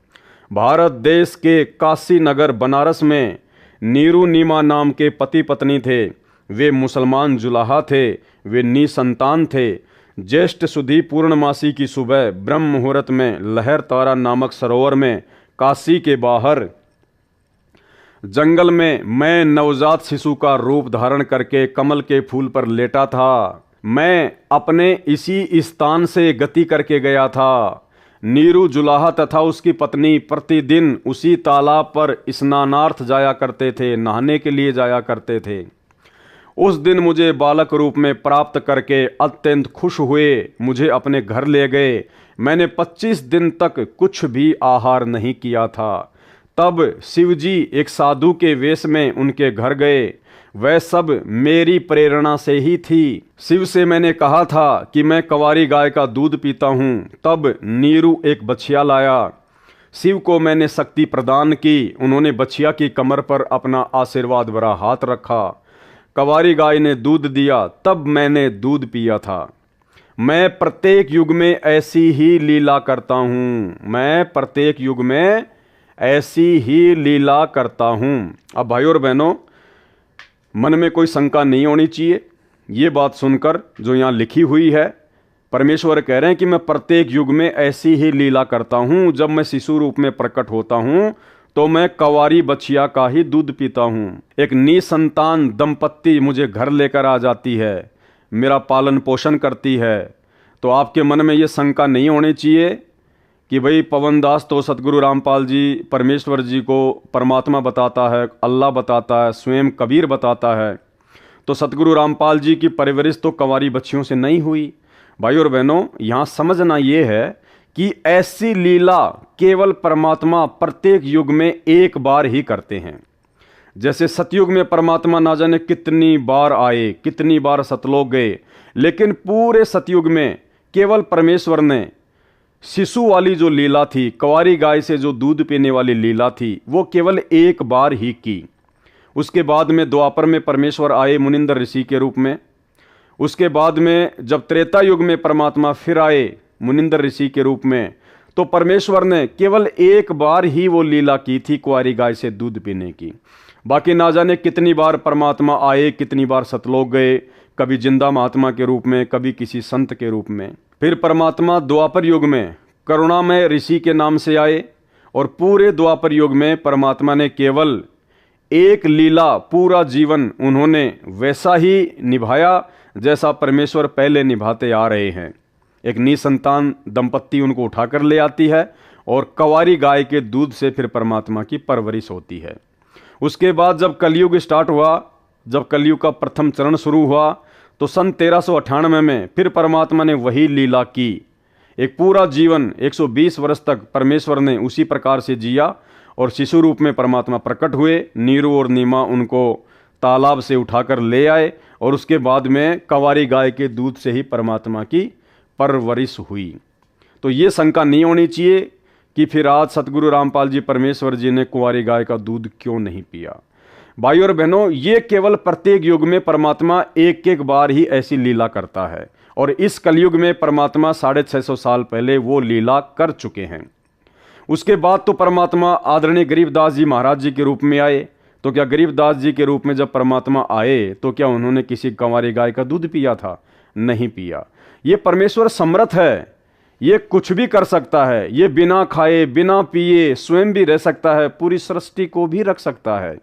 भारत देश के काशी नगर बनारस में नीरू नीमा नाम के पति पत्नी थे। वे मुसलमान जुलाहा थे। वे निसंतान थे। ज्येष्ठ सुधी पूर्णमासी की सुबह ब्रह्म मुहूर्त में लहर तारा नामक सरोवर में काशी के बाहर जंगल में मैं नवजात शिशु का रूप धारण करके कमल के फूल पर लेटा था। मैं अपने इसी स्थान से गति करके गया था। नीरू जुलाहा तथा उसकी पत्नी प्रतिदिन उसी तालाब पर स्नानार्थ जाया करते थे, नहाने के लिए जाया करते थे। उस दिन मुझे बालक रूप में प्राप्त करके अत्यंत खुश हुए, मुझे अपने घर ले गए। मैंने 25 दिन तक कुछ भी आहार नहीं किया था। तब शिवजी एक साधु के वेश में उनके घर गए। वह सब मेरी प्रेरणा से ही थी। शिव से मैंने कहा था कि मैं कंवारी गाय का दूध पीता हूँ। तब नीरू एक बछिया लाया। शिव को मैंने शक्ति प्रदान की। उन्होंने बछिया की कमर पर अपना आशीर्वाद भरा हाथ रखा। कंवारी गाय ने दूध दिया, तब मैंने दूध पिया था। मैं प्रत्येक युग में ऐसी ही लीला करता हूँ। मैं प्रत्येक युग में ऐसी ही लीला करता हूँ। अब भाइयों और बहनों, मन में कोई शंका नहीं होनी चाहिए। ये बात सुनकर जो यहाँ लिखी हुई है, परमेश्वर कह रहे हैं कि मैं प्रत्येक युग में ऐसी ही लीला करता हूँ। जब मैं शिशु रूप में प्रकट होता हूँ तो मैं कंवारी बछिया का ही दूध पीता हूँ। एक निसंतान दंपत्ति मुझे घर लेकर आ जाती है, मेरा पालन पोषण करती है। तो आपके मन में ये शंका नहीं होनी चाहिए कि भाई पवन दास तो सतगुरु रामपाल जी परमेश्वर जी को परमात्मा बताता है, अल्लाह बताता है, स्वयं कबीर बताता है, तो सतगुरु रामपाल जी की परवरिश तो कंवारी बच्चियों से नहीं हुई। भाइयों और बहनों, यहाँ समझना ये है कि ऐसी लीला केवल परमात्मा प्रत्येक युग में एक बार ही करते हैं। जैसे सतयुग में परमात्मा ना जाने कितनी बार आए, कितनी बार सतलोक गए, लेकिन पूरे सतयुग में केवल परमेश्वर ने शिशु वाली जो लीला थी, कंवारी गाय से जो दूध पीने वाली लीला थी, वो केवल एक बार ही की। उसके बाद में द्वापर में परमेश्वर आए मुनिंदर ऋषि के रूप में। उसके बाद में जब त्रेता युग में परमात्मा फिर आए मुनिंदर ऋषि के रूप में, तो परमेश्वर ने केवल एक बार ही वो लीला की थी कुंवारी गाय से दूध पीने की। बाकी ना जाने कितनी बार परमात्मा आए, कितनी बार सतलोक गए, कभी जिंदा महात्मा के रूप में, कभी किसी संत के रूप में। फिर परमात्मा द्वापर युग में करुणामय ऋषि के नाम से आए और पूरे द्वापर युग में परमात्मा ने केवल एक लीला पूरा जीवन उन्होंने वैसा ही निभाया जैसा परमेश्वर पहले निभाते आ रहे हैं। एक निसंतान दंपत्ति उनको उठाकर ले आती है और कंवारी गाय के दूध से फिर परमात्मा की परवरिश होती है। उसके बाद जब कलयुग स्टार्ट हुआ, जब कलयुग का प्रथम चरण शुरू हुआ, तो सन 1398 में फिर परमात्मा ने वही लीला की। एक पूरा जीवन 120 वर्ष तक परमेश्वर ने उसी प्रकार से जिया और शिशु रूप में परमात्मा प्रकट हुए। नीरू और नीमा उनको तालाब से उठाकर ले आए और उसके बाद में कंवारी गाय के दूध से ही परमात्मा की परवरिश हुई। तो ये शंका नहीं होनी चाहिए कि फिर आज सतगुरु रामपाल जी परमेश्वर जी ने कुंवारी गाय का दूध क्यों नहीं पिया। भाई और बहनों, ये केवल प्रत्येक युग में परमात्मा एक एक बार ही ऐसी लीला करता है और इस कलयुग में परमात्मा 650 साल पहले वो लीला कर चुके हैं। उसके बाद तो परमात्मा आदरणीय गरीबदास जी महाराज जी के रूप में आए। तो क्या गरीबदास जी के रूप में जब परमात्मा आए तो क्या उन्होंने किसी कंवारी गाय का दूध पिया था? नहीं पिया। ये परमेश्वर समर्थ है, ये कुछ भी कर सकता है, ये बिना खाए बिना पिए स्वयं भी रह सकता है, पूरी सृष्टि को भी रख सकता है।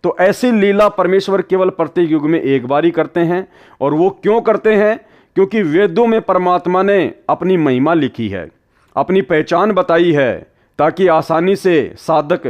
तो ऐसी लीला परमेश्वर केवल प्रत्येक युग में एक बार ही करते हैं। और वो क्यों करते हैं? क्योंकि वेदों में परमात्मा ने अपनी महिमा लिखी है, अपनी पहचान बताई है, ताकि आसानी से साधक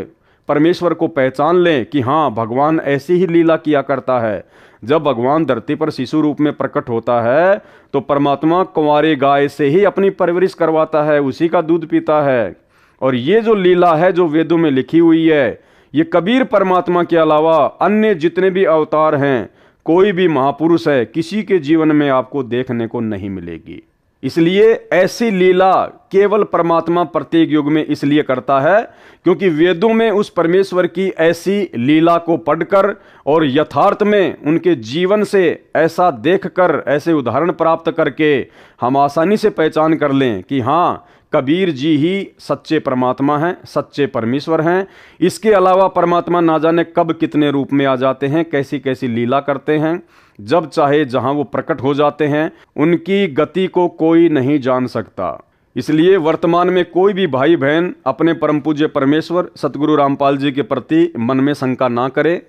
परमेश्वर को पहचान लें कि हाँ, भगवान ऐसी ही लीला किया करता है। जब भगवान धरती पर शिशु रूप में प्रकट होता है तो परमात्मा कुंवारी गाय से ही अपनी परवरिश करवाता है, उसी का दूध पीता है। और ये जो लीला है जो वेदों में लिखी हुई है, ये कबीर परमात्मा के अलावा अन्य जितने भी अवतार हैं, कोई भी महापुरुष है, किसी के जीवन में आपको देखने को नहीं मिलेगी। इसलिए ऐसी लीला केवल परमात्मा प्रत्येक युग में इसलिए करता है क्योंकि वेदों में उस परमेश्वर की ऐसी लीला को पढ़कर और यथार्थ में उनके जीवन से ऐसा देखकर, ऐसे उदाहरण प्राप्त करके हम आसानी से पहचान कर लें कि हाँ, कबीर जी ही सच्चे परमात्मा हैं, सच्चे परमेश्वर हैं। इसके अलावा परमात्मा ना जाने कब कितने रूप में आ जाते हैं, कैसी कैसी लीला करते हैं, जब चाहे जहां वो प्रकट हो जाते हैं, उनकी गति को कोई नहीं जान सकता। इसलिए वर्तमान में कोई भी भाई बहन अपने परम पूज्य परमेश्वर सतगुरु रामपाल जी के प्रति मन में शंका ना करे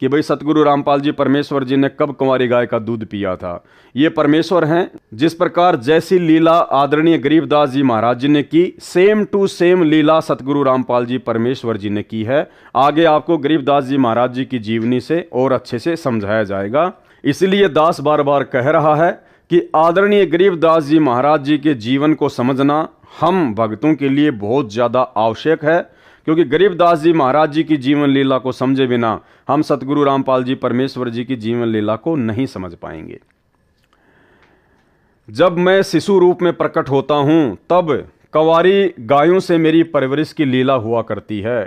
कि भाई सतगुरु रामपाल जी परमेश्वर जी ने कब कुंवारी गाय का दूध पिया था। ये परमेश्वर हैं। जिस प्रकार जैसी लीला आदरणीय गरीबदास जी महाराज जी ने की, सेम टू सेम लीला सतगुरु रामपाल जी परमेश्वर जी ने की है। आगे आपको गरीबदास जी महाराज जी की जीवनी से और अच्छे से समझाया जाएगा। इसलिए दास बार बार कह रहा है कि आदरणीय गरीबदास जी महाराज जी के जीवन को समझना हम भक्तों के लिए बहुत ज़्यादा आवश्यक है, क्योंकि गरीबदास जी महाराज जी की जीवन लीला को समझे बिना हम सतगुरु रामपाल जी परमेश्वर जी की जीवन लीला को नहीं समझ पाएंगे। जब मैं शिशु रूप में प्रकट होता हूं तब कंवारी गायों से मेरी परवरिश की लीला हुआ करती है।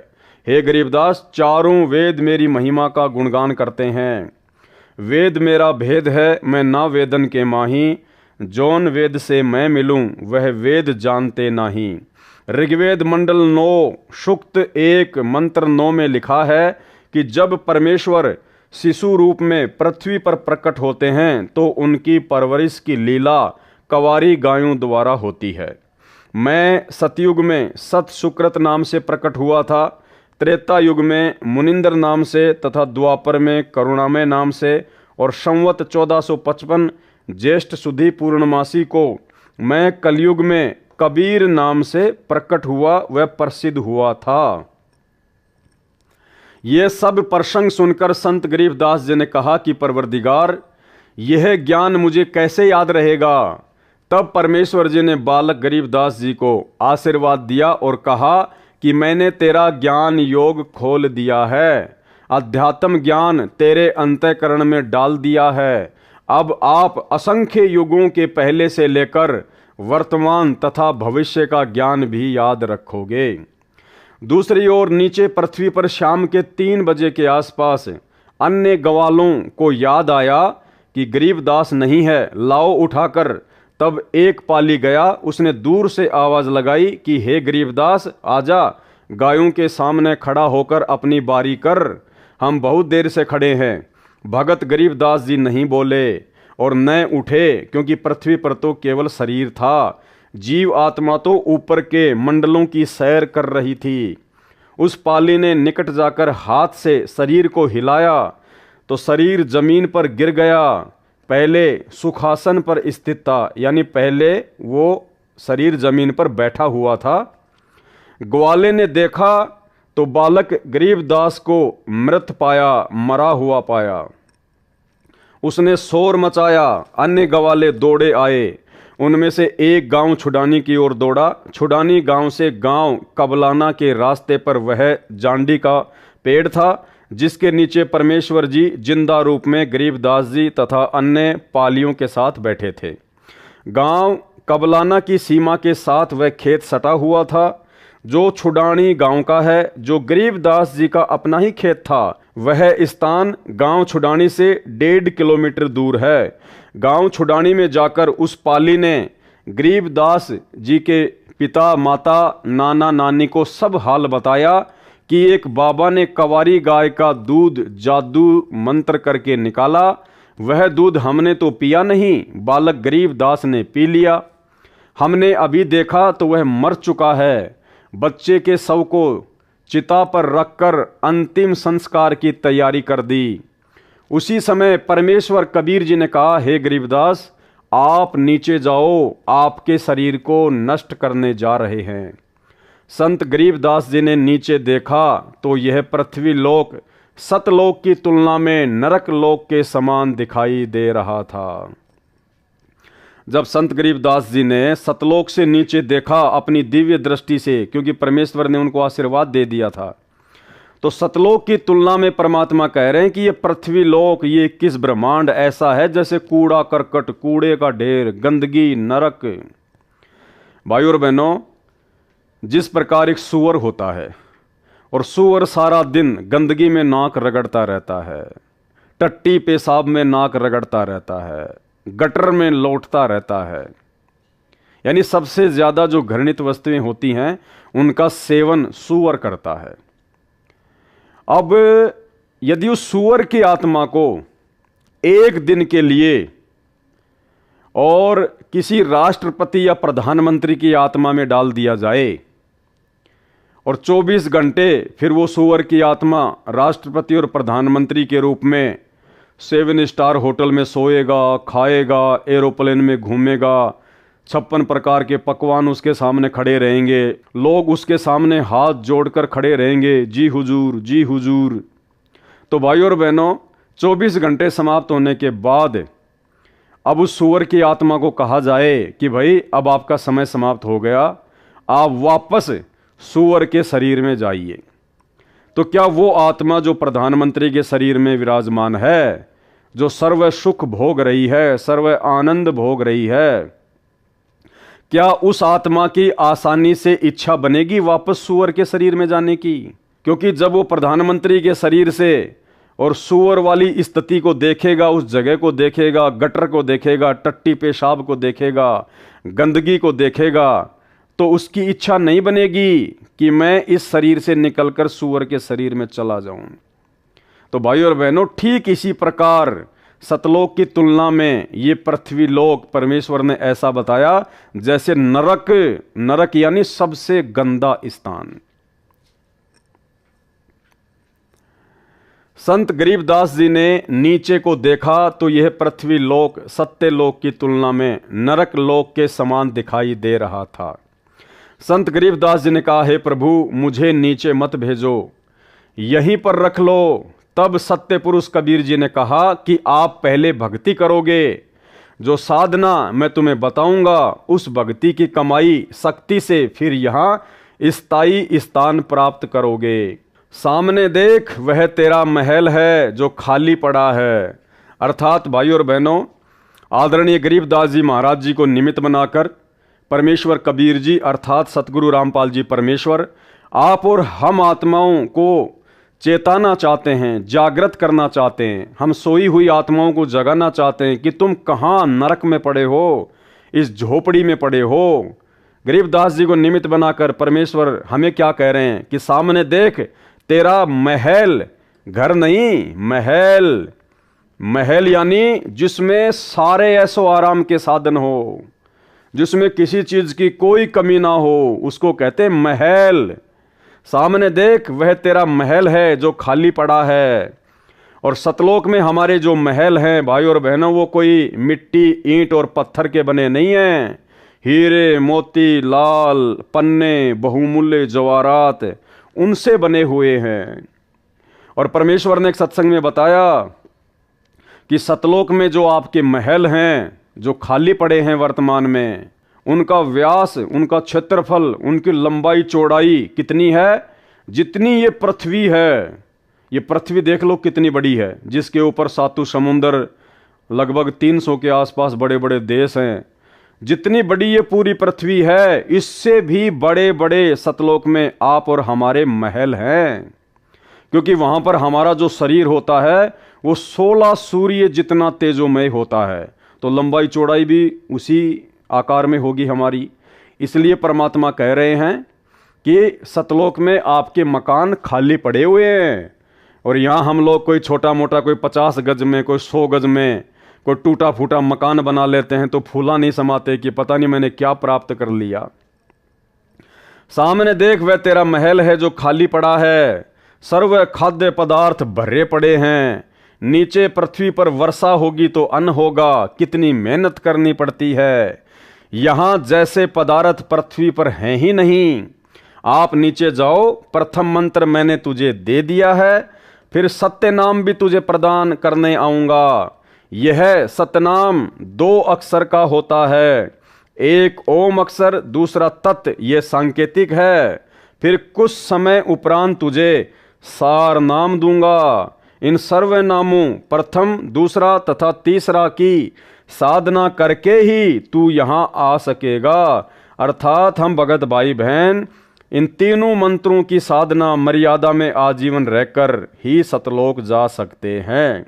हे गरीबदास, चारों वेद मेरी महिमा का गुणगान करते हैं। वेद मेरा भेद है, मैं ना वेदन के माही, जौन वेद से मैं मिलूं वह वेद जानते नाही। ऋग्वेद मंडल 9 सूक्त 1 मंत्र 9 में लिखा है कि जब परमेश्वर शिशु रूप में पृथ्वी पर प्रकट होते हैं तो उनकी परवरिश की लीला कंवारी गायों द्वारा होती है। मैं सतयुग में सत सुकृत नाम से प्रकट हुआ था, त्रेता युग में मुनिंदर नाम से तथा द्वापर में करुणामय नाम से, और संवत 1455 ज्येष्ठ सुधी पूर्णमासी को मैं कलयुग में कबीर नाम से प्रकट हुआ व प्रसिद्ध हुआ था। ये सब प्रसंग सुनकर संत गरीबदास जी ने कहा कि परवरदिगार, यह ज्ञान मुझे कैसे याद रहेगा। तब परमेश्वर जी ने बालक गरीबदास जी को आशीर्वाद दिया और कहा कि मैंने तेरा ज्ञान योग खोल दिया है, अध्यात्म ज्ञान तेरे अंतःकरण में डाल दिया है। अब आप असंख्य युगों के पहले से लेकर वर्तमान तथा भविष्य का ज्ञान भी याद रखोगे। दूसरी ओर नीचे पृथ्वी पर शाम के 3 बजे के आसपास अन्य ग्वालों को याद आया कि गरीबदास नहीं है, लाओ उठाकर। तब एक पाली गया, उसने दूर से आवाज लगाई कि हे गरीबदास आजा, गायों के सामने खड़ा होकर अपनी बारी कर। हम बहुत देर से खड़े हैं। भगत गरीबदास जी नहीं बोले और न उठे, क्योंकि पृथ्वी पर तो केवल शरीर था, जीव आत्मा तो ऊपर के मंडलों की सैर कर रही थी। उस पाली ने निकट जाकर हाथ से शरीर को हिलाया तो शरीर जमीन पर गिर गया। पहले सुखासन पर स्थित था, यानी पहले वो शरीर जमीन पर बैठा हुआ था। ग्वाले ने देखा तो बालक गरीबदास को मृत पाया, मरा हुआ पाया। उसने शोर मचाया, अन्य ग्वाले दौड़े आए। उनमें से एक गांव छुडानी की ओर दौड़ा। छुडानी गांव से गांव कबलाना के रास्ते पर वह जांडी का पेड़ था, जिसके नीचे परमेश्वर जी जिंदा रूप में गरीबदास जी तथा अन्य पालियों के साथ बैठे थे। गांव कबलाना की सीमा के साथ वह खेत सटा हुआ था, जो छुडानी गांव का है, जो गरीबदास जी का अपना ही खेत था। वह स्थान गांव छुडानी से 1.5 किलोमीटर दूर है। गांव छुडानी में जाकर उस पाली ने गरीबदास जी के पिता, माता, नाना, नानी को सब हाल बताया कि एक बाबा ने कवारी गाय का दूध जादू मंत्र करके निकाला। वह दूध हमने तो पिया नहीं, बालक गरीबदास ने पी लिया। हमने अभी देखा तो वह मर चुका है। बच्चे के शव को चिता पर रखकर अंतिम संस्कार की तैयारी कर दी। उसी समय परमेश्वर कबीर जी ने कहा, हे गरीबदास, आप नीचे जाओ, आपके शरीर को नष्ट करने जा रहे हैं। संत गरीबदास जी ने नीचे देखा तो यह पृथ्वी लोक सतलोक की तुलना में नरक लोक के समान दिखाई दे रहा था। जब संत गरीबदास जी ने सतलोक से नीचे देखा अपनी दिव्य दृष्टि से, क्योंकि परमेश्वर ने उनको आशीर्वाद दे दिया था, तो सतलोक की तुलना में परमात्मा कह रहे हैं कि ये पृथ्वी लोक, ये किस ब्रह्मांड ऐसा है जैसे कूड़ा करकट, कूड़े का ढेर, गंदगी, नरक। भाई और बहनों, जिस प्रकार एक सूअर होता है और सूअर सारा दिन गंदगी में नाक रगड़ता रहता है, टट्टी पेशाब में नाक रगड़ता रहता है, गटर में लौटता रहता है, यानी सबसे ज्यादा जो घृणित वस्तुएं होती हैं उनका सेवन सूअर करता है। अब यदि उस सूअर की आत्मा को एक दिन के लिए और किसी राष्ट्रपति या प्रधानमंत्री की आत्मा में डाल दिया जाए और 24 घंटे फिर वो सूअर की आत्मा राष्ट्रपति और प्रधानमंत्री के रूप में 7 स्टार होटल में सोएगा, खाएगा, एरोप्लेन में घूमेगा, 56 प्रकार के पकवान उसके सामने खड़े रहेंगे, लोग उसके सामने हाथ जोड़कर खड़े रहेंगे, जी हुजूर, जी हुजूर। तो भाई और बहनों, 24 घंटे समाप्त होने के बाद अब उस सूअर की आत्मा को कहा जाए कि भाई अब आपका समय समाप्त हो गया, आप वापस सूअर के शरीर में जाइए। तो क्या वो आत्मा जो प्रधानमंत्री के शरीर में विराजमान है, जो सर्व सुख भोग रही है, सर्व आनंद भोग रही है, क्या उस आत्मा की आसानी से इच्छा बनेगी वापस सूअर के शरीर में जाने की? क्योंकि जब वो प्रधानमंत्री के शरीर से और सूअर वाली स्थिति को देखेगा, उस जगह को देखेगा, गटर को देखेगा, टट्टी पेशाब को देखेगा, गंदगी को देखेगा, तो उसकी इच्छा नहीं बनेगी कि मैं इस शरीर से निकलकर सूअर के शरीर में चला जाऊं। तो भाई और बहनों, ठीक इसी प्रकार सतलोक की तुलना में ये पृथ्वी लोक परमेश्वर ने ऐसा बताया जैसे नरक, नरक यानी सबसे गंदा स्थान। संत गरीबदास जी ने नीचे को देखा तो यह पृथ्वी लोक सत्य लोक की तुलना में नरक लोक के समान दिखाई दे रहा था। संत गरीबदास जी ने कहा, हे प्रभु, मुझे नीचे मत भेजो, यहीं पर रख लो। तब सत्य पुरुष कबीर जी ने कहा कि आप पहले भक्ति करोगे, जो साधना मैं तुम्हें बताऊंगा, उस भक्ति की कमाई शक्ति से फिर यहाँ स्थायी स्थान प्राप्त करोगे। सामने देख, वह तेरा महल है जो खाली पड़ा है। अर्थात भाई और बहनों, आदरणीय गरीबदास जी महाराज जी को निमित्त बनाकर परमेश्वर कबीर जी अर्थात सतगुरु रामपाल जी परमेश्वर आप और हम आत्माओं को चेताना चाहते हैं, जागृत करना चाहते हैं। हम सोई हुई आत्माओं को जगाना चाहते हैं कि तुम कहाँ नरक में पड़े हो, इस झोपड़ी में पड़े हो। गरीबदास जी को निमित्त बनाकर परमेश्वर हमें क्या कह रहे हैं कि सामने देख, तेरा महल घर नहीं, महल। महल यानी जिसमें सारे ऐसो आराम के साधन हो, जिसमें किसी चीज की कोई कमी ना हो, उसको कहते महल। सामने देख, वह तेरा महल है जो खाली पड़ा है। और सतलोक में हमारे जो महल हैं भाई और बहनों, वो कोई मिट्टी, ईंट और पत्थर के बने नहीं हैं। हीरे, मोती, लाल, पन्ने, बहुमूल्य जवाहरात, उनसे बने हुए हैं। और परमेश्वर ने एक सत्संग में बताया कि सतलोक में जो आपके महल हैं, जो खाली पड़े हैं वर्तमान में, उनका व्यास, उनका क्षेत्रफल, उनकी लंबाई चौड़ाई कितनी है? जितनी ये पृथ्वी है। ये पृथ्वी देख लो कितनी बड़ी है, जिसके ऊपर 7 समुंदर, लगभग 300 के आसपास बड़े बड़े देश हैं। जितनी बड़ी ये पूरी पृथ्वी है, इससे भी बड़े बड़े सतलोक में आप और हमारे महल हैं। क्योंकि वहां पर हमारा जो शरीर होता है वो 16 सूर्य जितना तेजोमय होता है, तो लंबाई चौड़ाई भी उसी आकार में होगी हमारी। इसलिए परमात्मा कह रहे हैं कि सतलोक में आपके मकान खाली पड़े हुए हैं। और यहाँ हम लोग कोई छोटा मोटा, कोई 50 गज में, कोई 100 गज में, कोई टूटा फूटा मकान बना लेते हैं, तो फूला नहीं समाते कि पता नहीं मैंने क्या प्राप्त कर लिया। सामने देख, वह तेरा महल है जो खाली पड़ा है। सर्व खाद्य पदार्थ भरे पड़े हैं। नीचे पृथ्वी पर वर्षा होगी तो अन्न होगा। कितनी मेहनत करनी पड़ती है। यहाँ जैसे पदार्थ पृथ्वी पर हैं ही नहीं। आप नीचे जाओ, प्रथम मंत्र मैंने तुझे दे दिया है, फिर सत्य नाम भी तुझे प्रदान करने आऊंगा। यह सतनाम 2 अक्षर का होता है। एक ओम अक्षर, दूसरा तत्, ये सांकेतिक है। फिर कुछ समय उपरांत तुझे सार नाम दूंगा। इन सर्व नामों प्रथम, दूसरा तथा तीसरा की साधना करके ही तू यहां आ सकेगा। अर्थात हम भगत भाई बहन इन तीनों मंत्रों की साधना मर्यादा में आजीवन रहकर ही सतलोक जा सकते हैं।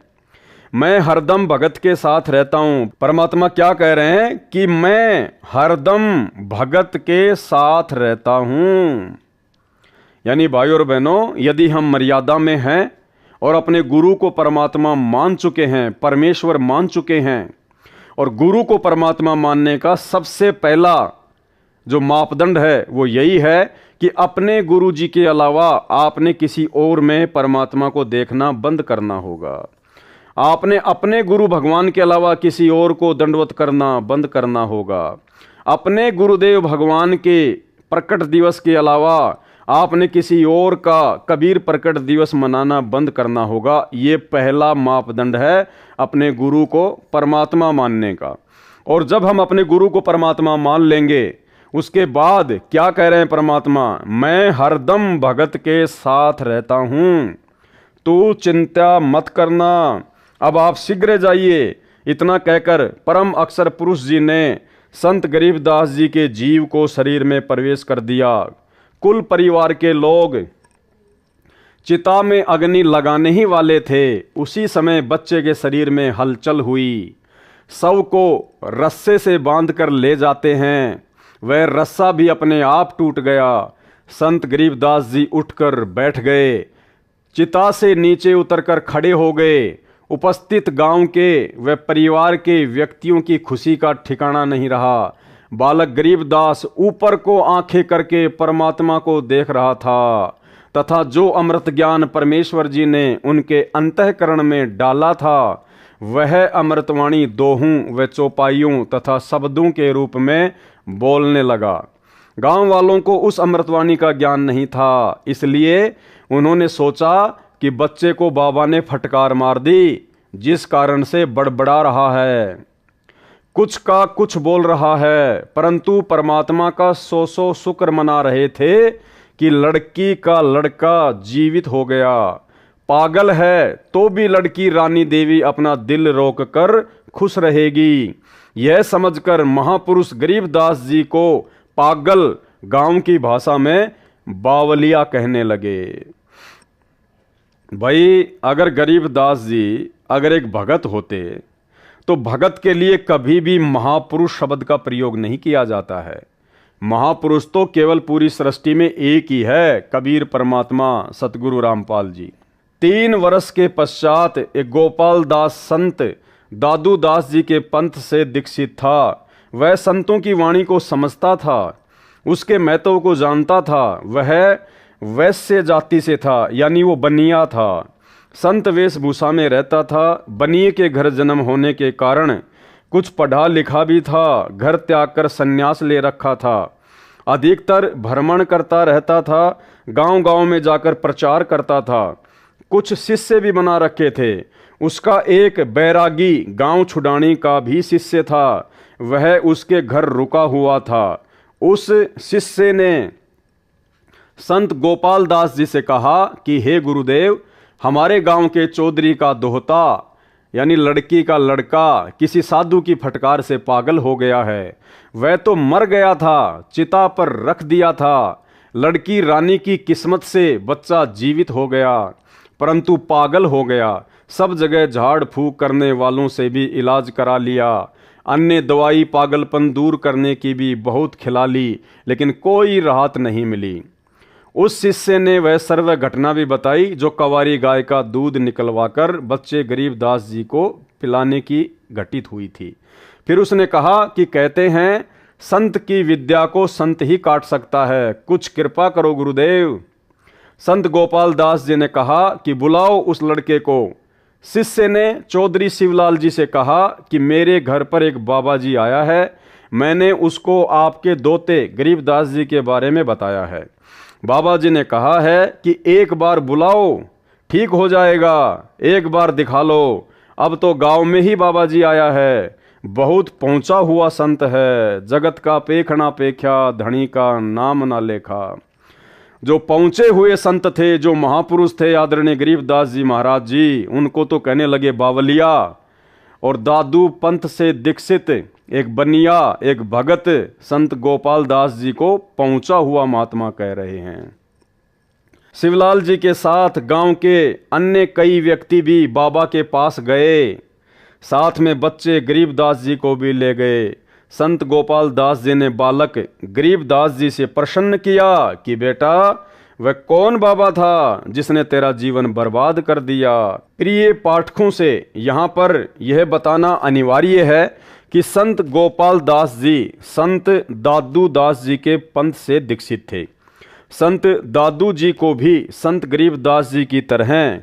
मैं हरदम भगत के साथ रहता हूं। परमात्मा क्या कह रहे हैं कि मैं हरदम भगत के साथ रहता हूं। यानी भाई और बहनों, यदि हम मर्यादा में हैं और अपने गुरु को परमात्मा मान चुके हैं, परमेश्वर मान चुके हैं, और गुरु को परमात्मा मानने का सबसे पहला जो मापदंड है वो यही है कि अपने गुरु जी के अलावा आपने किसी और में परमात्मा को देखना बंद करना होगा। आपने अपने गुरु भगवान के अलावा किसी और को दंडवत करना बंद करना होगा। अपने गुरुदेव भगवान के प्रकट दिवस के अलावा आपने किसी और का कबीर प्रकट दिवस मनाना बंद करना होगा। ये पहला मापदंड है अपने गुरु को परमात्मा मानने का। और जब हम अपने गुरु को परमात्मा मान लेंगे, उसके बाद क्या कह रहे हैं परमात्मा? मैं हरदम भगत के साथ रहता हूं, तू चिंता मत करना, अब आप शीघ्र जाइए। इतना कहकर परम अक्षर पुरुष जी ने संत गरीबदास जी के जीव को शरीर में प्रवेश कर दिया। कुल परिवार के लोग चिता में अग्नि लगाने ही वाले थे। उसी समय बच्चे के शरीर में हलचल हुई। शव को रस्से से बांधकर ले जाते हैं। वह रस्सा भी अपने आप टूट गया। संत गरीबदास जी उठकर बैठ गए, चिता से नीचे उतरकर खड़े हो गए। उपस्थित गांव के व परिवार के व्यक्तियों की खुशी का ठिकाना नहीं रहा। बालक गरीबदास ऊपर को आंखें करके परमात्मा को देख रहा था, तथा जो अमृत ज्ञान परमेश्वर जी ने उनके अंतःकरण में डाला था, वह अमृतवाणी दोहों व चौपाइयों तथा शब्दों के रूप में बोलने लगा। गांव वालों को उस अमृतवाणी का ज्ञान नहीं था, इसलिए उन्होंने सोचा कि बच्चे को बाबा ने फटकार मार दी, जिस कारण से बड़बड़ा रहा है, कुछ का कुछ बोल रहा है। परंतु परमात्मा का सौ सौ शुक्र मना रहे थे कि लड़की का लड़का जीवित हो गया। पागल है तो भी लड़की रानी देवी अपना दिल रोक कर खुश रहेगी। यह समझकर महापुरुष गरीबदास जी को पागल गांव की भाषा में बावलिया कहने लगे। भाई, अगर गरीबदास जी अगर एक भगत होते तो भगत के लिए कभी भी महापुरुष शब्द का प्रयोग नहीं किया जाता है। महापुरुष तो केवल पूरी सृष्टि में एक ही है, कबीर परमात्मा सतगुरु रामपाल जी। 3 वर्ष के पश्चात एक गोपाल दास संत दादू दास जी के पंथ से दीक्षित था। वह संतों की वाणी को समझता था, उसके महत्व को जानता था। वह वैश्य जाति से था, यानी वो बनिया था। संत वेशभूषा में रहता था। बनिए के घर जन्म होने के कारण कुछ पढ़ा लिखा भी था। घर त्याग कर संन्यास ले रखा था। अधिकतर भ्रमण करता रहता था, गांव-गांव में जाकर प्रचार करता था। कुछ शिष्य भी बना रखे थे। उसका एक बैरागी गांव छुड़ानी का भी शिष्य था, वह उसके घर रुका हुआ था। उस शिष्य ने संत गोपाल दास जी से कहा कि हे गुरुदेव, हमारे गांव के चौधरी का दोहता यानी लड़की का लड़का किसी साधु की फटकार से पागल हो गया है। वह तो मर गया था, चिता पर रख दिया था। लड़की रानी की किस्मत से बच्चा जीवित हो गया, परंतु पागल हो गया। सब जगह झाड़ फूक करने वालों से भी इलाज करा लिया। अन्य दवाई पागलपन दूर करने की भी बहुत खिला ली, लेकिन कोई राहत नहीं मिली। उस शिष्य ने वह सर्व घटना भी बताई जो कवारी गाय का दूध निकलवाकर बच्चे गरीब दास जी को पिलाने की घटित हुई थी। फिर उसने कहा कि कहते हैं संत की विद्या को संत ही काट सकता है, कुछ कृपा करो गुरुदेव। संत गोपाल दास जी ने कहा कि बुलाओ उस लड़के को। शिष्य ने चौधरी शिवलाल जी से कहा कि मेरे घर पर एक बाबा जी आया है, मैंने उसको आपके दोते गरीबदास जी के बारे में बताया है। बाबा जी ने कहा है कि एक बार बुलाओ, ठीक हो जाएगा, एक बार दिखा लो। अब तो गांव में ही बाबा जी आया है, बहुत पहुंचा हुआ संत है, जगत का पेखना पेख्या, धनी का नाम ना लेखा। जो पहुंचे हुए संत थे, जो महापुरुष थे आदरणीय गरीबदास जी महाराज जी, उनको तो कहने लगे बावलिया। और दादू पंथ से दीक्षित एक बनिया, एक भगत संत गोपाल दास जी को पहुंचा हुआ महात्मा कह रहे हैं। शिवलाल जी के साथ गांव के अन्य कई व्यक्ति भी बाबा के पास गए, साथ में बच्चे गरीबदास जी को भी ले गए। संत गोपाल दास जी ने बालक गरीबदास जी से प्रश्न किया कि बेटा, वह कौन बाबा था जिसने तेरा जीवन बर्बाद कर दिया। प्रिय पाठकों से यहाँ पर यह बताना अनिवार्य है कि संत गोपाल दास जी संत दादू दास जी के पंथ से दीक्षित थे। संत दादू जी को भी संत गरीबदास जी की तरह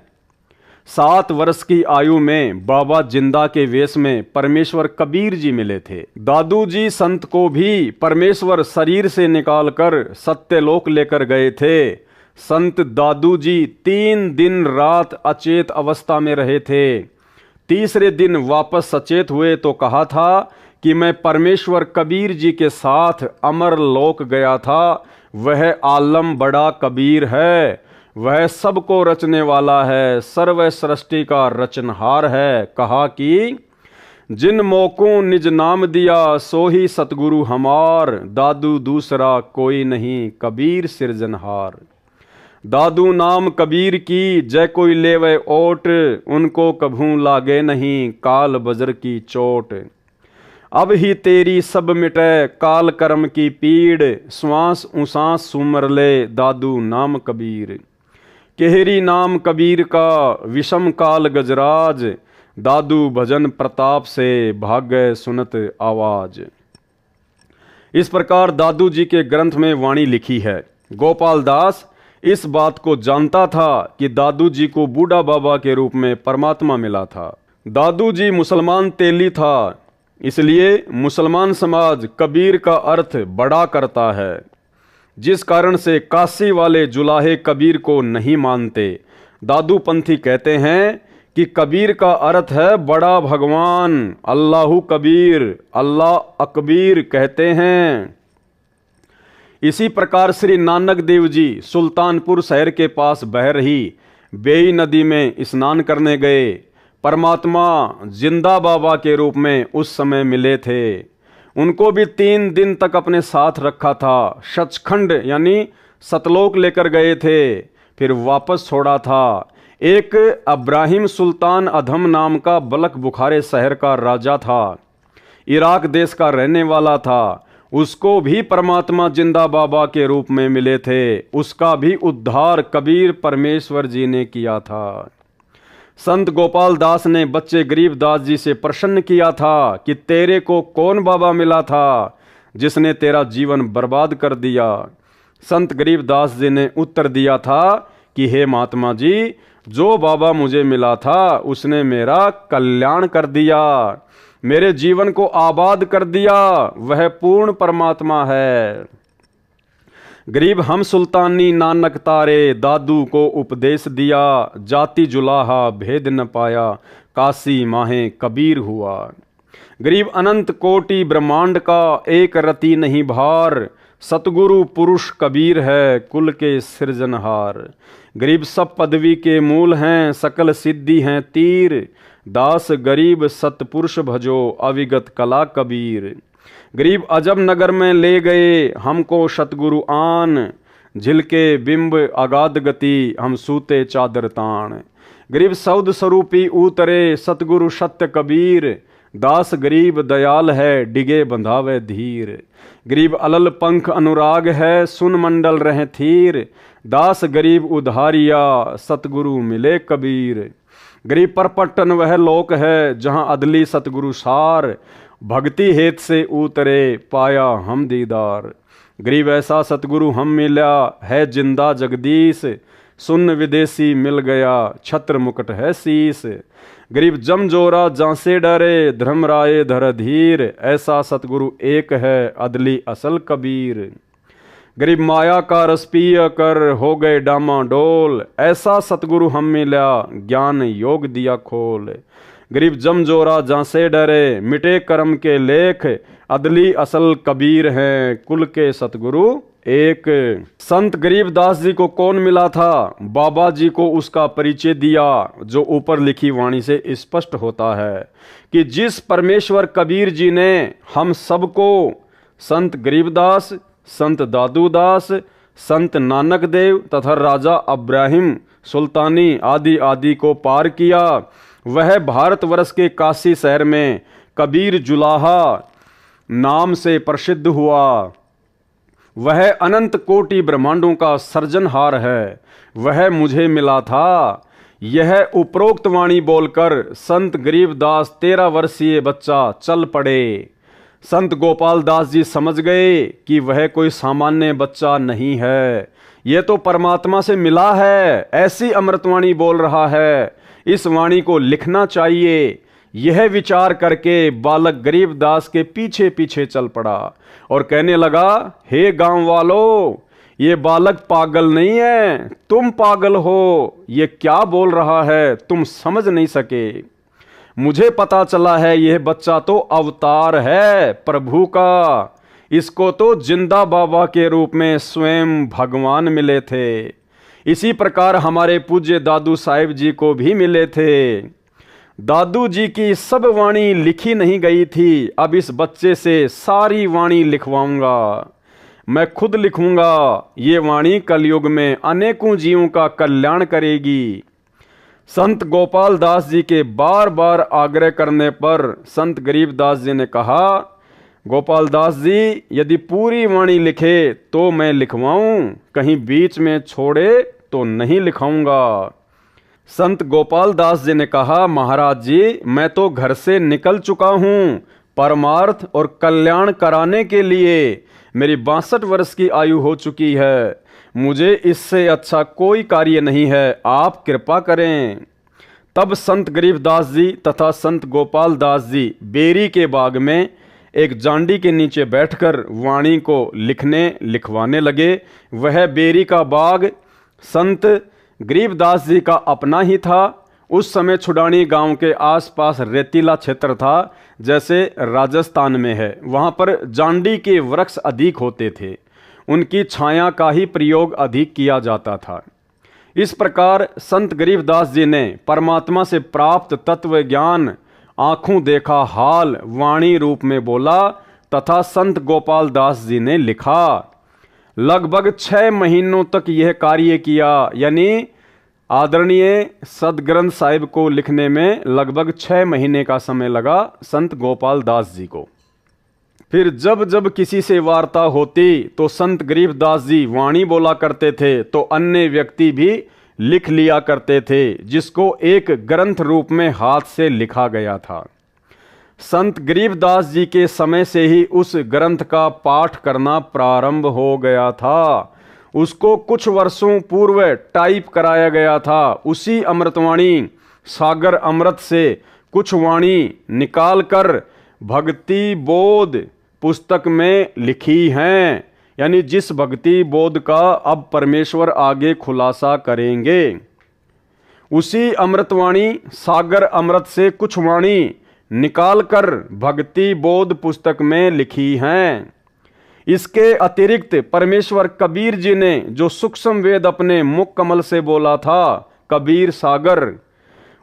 7 वर्ष की आयु में बाबा जिंदा के वेश में परमेश्वर कबीर जी मिले थे। दादू जी संत को भी परमेश्वर शरीर से निकालकर सत्यलोक लेकर गए थे। संत दादू जी 3 दिन रात अचेत अवस्था में रहे थे। तीसरे दिन वापस सचेत हुए तो कहा था कि मैं परमेश्वर कबीर जी के साथ अमर लोक गया था। वह आलम बड़ा कबीर है, वह सबको रचने वाला है, सर्व सृष्टि का रचनहार है। कहा कि जिन मौकों निज नाम दिया सो ही सतगुरु हमार, दादू दूसरा कोई नहीं कबीर सिरजनहार। दादू नाम कबीर की जय कोई लेवे ओट, उनको कभू लागे नहीं काल बजर की चोट। अब ही तेरी सब मिटे काल कर्म की पीड़, श्वास उसास सुमर ले दादू नाम कबीर। केहरी नाम कबीर का विषम काल गजराज, दादू भजन प्रताप से भाग्य सुनत आवाज। इस प्रकार दादू जी के ग्रंथ में वाणी लिखी है। गोपाल दास इस बात को जानता था कि दादू जी को बूढ़ा बाबा के रूप में परमात्मा मिला था। दादू जी मुसलमान तेली था, इसलिए मुसलमान समाज कबीर का अर्थ बड़ा करता है, जिस कारण से काशी वाले जुलाहे कबीर को नहीं मानते। दादू पंथी कहते हैं कि कबीर का अर्थ है बड़ा भगवान, अल्लाहु कबीर, अल्लाह अकबीर कहते हैं। इसी प्रकार श्री नानक देव जी सुल्तानपुर शहर के पास बह रही बेई नदी में स्नान करने गए। परमात्मा जिंदा बाबा के रूप में उस समय मिले थे। उनको भी 3 दिन तक अपने साथ रखा था। सचखंड यानी सतलोक लेकर गए थे, फिर वापस छोड़ा था। एक अब्राहिम सुल्तान अधम नाम का बलक बुखारे शहर का राजा था, इराक देश का रहने वाला था। उसको भी परमात्मा जिंदा बाबा के रूप में मिले थे। उसका भी उद्धार कबीर परमेश्वर जी ने किया था। संत गोपाल दास ने बच्चे गरीबदास जी से प्रश्न किया था कि तेरे को कौन बाबा मिला था जिसने तेरा जीवन बर्बाद कर दिया। संत गरीबदास जी ने उत्तर दिया था कि हे महात्मा जी, जो बाबा मुझे मिला था उसने मेरा कल्याण कर दिया, मेरे जीवन को आबाद कर दिया, वह पूर्ण परमात्मा है। गरीब हम सुल्तानी नानक तारे, दादू को उपदेश दिया, जाति जुलाहा भेद न पाया, काशी माहे कबीर हुआ। गरीब अनंत कोटि ब्रह्मांड का एक रति नहीं भार, सतगुरु पुरुष कबीर है कुल के सृजनहार। गरीब सब पदवी के मूल हैं, सकल सिद्धि हैं तीर, दास गरीब सतपुरुष भजो अविगत कला कबीर। गरीब अजब नगर में ले गए हमको सतगुरु आन, झिलके बिंब अगाध गति हम सूते चादर तान। गरीब सौद स्वरूपी उतरे सतगुरु सत्य कबीर, दास गरीब दयाल है डिगे बंधावे धीर। गरीब अलल पंख अनुराग है सुन मंडल रहे थीर, दास गरीब उधारिया सतगुरु मिले कबीर। गरीब परपट्टन वह लोक है जहाँ अदली सतगुरु सार, भक्ति हेत से उतरे पाया हम दीदार। गरीब ऐसा सतगुरु हम मिला है जिंदा जगदीश, सुन विदेशी मिल गया छत्र मुकुट है शीस। गरीब जमजोरा जांसे डरे धर्मराय धर धीर, ऐसा सतगुरु एक है अदली असल कबीर। गरीब माया का रस पिय कर हो गए डामाडोल, ऐसा सतगुरु हम मिला ज्ञान योग दिया खोल। गरीब जमजोरा जांसे डरे मिटे कर्म के लेख, अदली असल कबीर हैं कुल के सतगुरु एक। संत गरीबदास जी को कौन मिला था? बाबा जी को उसका परिचय दिया, जो ऊपर लिखी वाणी से स्पष्ट होता है कि जिस परमेश्वर कबीर जी ने हम सबको संत गरीबदास, संत दादूदास, संत नानक देव तथा राजा अब्राहिम सुल्तानी आदि आदि को पार किया, वह भारतवर्ष के काशी शहर में कबीर जुलाहा नाम से प्रसिद्ध हुआ। वह अनंत कोटि ब्रह्मांडों का सर्जनहार है, वह मुझे मिला था। यह उपरोक्त वाणी बोलकर संत गरीबदास 13 वर्षीय बच्चा चल पड़े। संत गोपाल दास जी समझ गए कि वह कोई सामान्य बच्चा नहीं है, यह तो परमात्मा से मिला है, ऐसी अमृतवाणी बोल रहा है, इस वाणी को लिखना चाहिए। यह विचार करके बालक गरीबदास के पीछे पीछे चल पड़ा और कहने लगा, हे गांव वालों, ये बालक पागल नहीं है, तुम पागल हो। ये क्या बोल रहा है, तुम समझ नहीं सके। मुझे पता चला है यह बच्चा तो अवतार है प्रभु का, इसको तो जिंदा बाबा के रूप में स्वयं भगवान मिले थे। इसी प्रकार हमारे पूज्य दादू साहिब जी को भी मिले थे। दादू जी की सब वाणी लिखी नहीं गई थी, अब इस बच्चे से सारी वाणी लिखवाऊंगा, मैं खुद लिखूंगा। ये वाणी कलयुग में अनेकों जीवों का कल्याण करेगी। संत गोपाल दास जी के बार बार आग्रह करने पर संत गरीबदास जी ने कहा, गोपाल दास जी यदि पूरी वाणी लिखे तो मैं लिखवाऊं, कहीं बीच में छोड़े तो नहीं लिखाऊंगा। संत गोपाल दास जी ने कहा, महाराज जी मैं तो घर से निकल चुका हूं परमार्थ और कल्याण कराने के लिए, मेरी 62 वर्ष की आयु हो चुकी है, मुझे इससे अच्छा कोई कार्य नहीं है, आप कृपा करें। तब संत गरीबदास जी तथा संत गोपाल दास जी बेरी के बाग में एक जांडी के नीचे बैठकर वाणी को लिखवाने लगे। वह बेरी का बाग संत गरीबदास जी का अपना ही था। उस समय छुडानी गांव के आसपास रेतीला क्षेत्र था, जैसे राजस्थान में है। वहां पर जांडी के वृक्ष अधिक होते थे, उनकी छाया का ही प्रयोग अधिक किया जाता था। इस प्रकार संत गरीबदास जी ने परमात्मा से प्राप्त तत्व ज्ञान आंखों देखा हाल वाणी रूप में बोला तथा संत गोपाल दास जी ने लिखा। लगभग 6 महीनों तक यह कार्य किया, यानी आदरणीय सदग्रंथ साहिब को लिखने में लगभग 6 महीने का समय लगा संत गोपाल दास जी को। फिर जब जब किसी से वार्ता होती तो संत गरीबदास जी वाणी बोला करते थे, तो अन्य व्यक्ति भी लिख लिया करते थे, जिसको एक ग्रंथ रूप में हाथ से लिखा गया था। संत गरीबदास जी के समय से ही उस ग्रंथ का पाठ करना प्रारंभ हो गया था। उसको कुछ वर्षों पूर्व टाइप कराया गया था। उसी अमृतवाणी सागर अमृत से कुछ वाणी निकालकर भक्ति बोध पुस्तक में लिखी हैं। यानी जिस भक्ति बोध का अब परमेश्वर आगे खुलासा करेंगे, उसी अमृतवाणी सागर अमृत से कुछ वाणी निकालकर भक्ति बोध पुस्तक में लिखी हैं। इसके अतिरिक्त परमेश्वर कबीर जी ने जो सूक्ष्म वेद अपने मुख कमल से बोला था, कबीर सागर,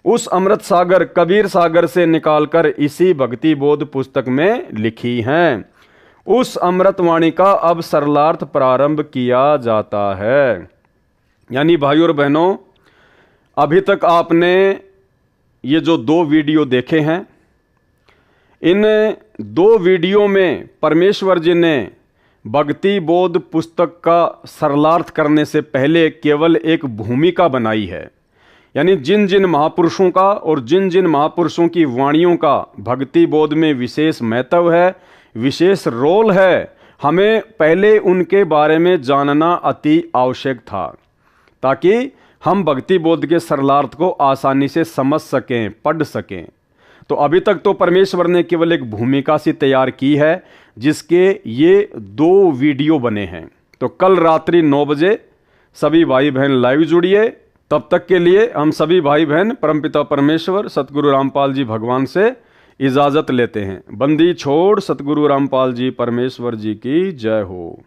उस अमृत सागर कबीर सागर से निकालकर इसी भक्ति बोध पुस्तक में लिखी हैं। उस अमृतवाणी का अब सरलार्थ प्रारंभ किया जाता है। यानी भाइयों और बहनों, अभी तक आपने ये जो 2 वीडियो देखे हैं, इन 2 वीडियो में परमेश्वर जी ने भक्ति बोध पुस्तक का सरलार्थ करने से पहले केवल एक भूमिका बनाई है। यानी जिन जिन महापुरुषों का और जिन जिन महापुरुषों की वाणियों का भक्ति बोध में विशेष महत्व है, विशेष रोल है, हमें पहले उनके बारे में जानना अति आवश्यक था, ताकि हम भक्ति बोध के सरलार्थ को आसानी से समझ सकें, पढ़ सकें। तो अभी तक तो परमेश्वर ने केवल एक भूमिका सी तैयार की है, जिसके ये 2 वीडियो बने हैं। तो कल रात्रि 9 बजे सभी भाई बहन लाइव जुड़िए। तब तक के लिए हम सभी भाई बहन परमपिता परमेश्वर सतगुरु रामपाल जी भगवान से इजाज़त लेते हैं। बंदी छोड़ सतगुरु रामपाल जी परमेश्वर जी की जय हो।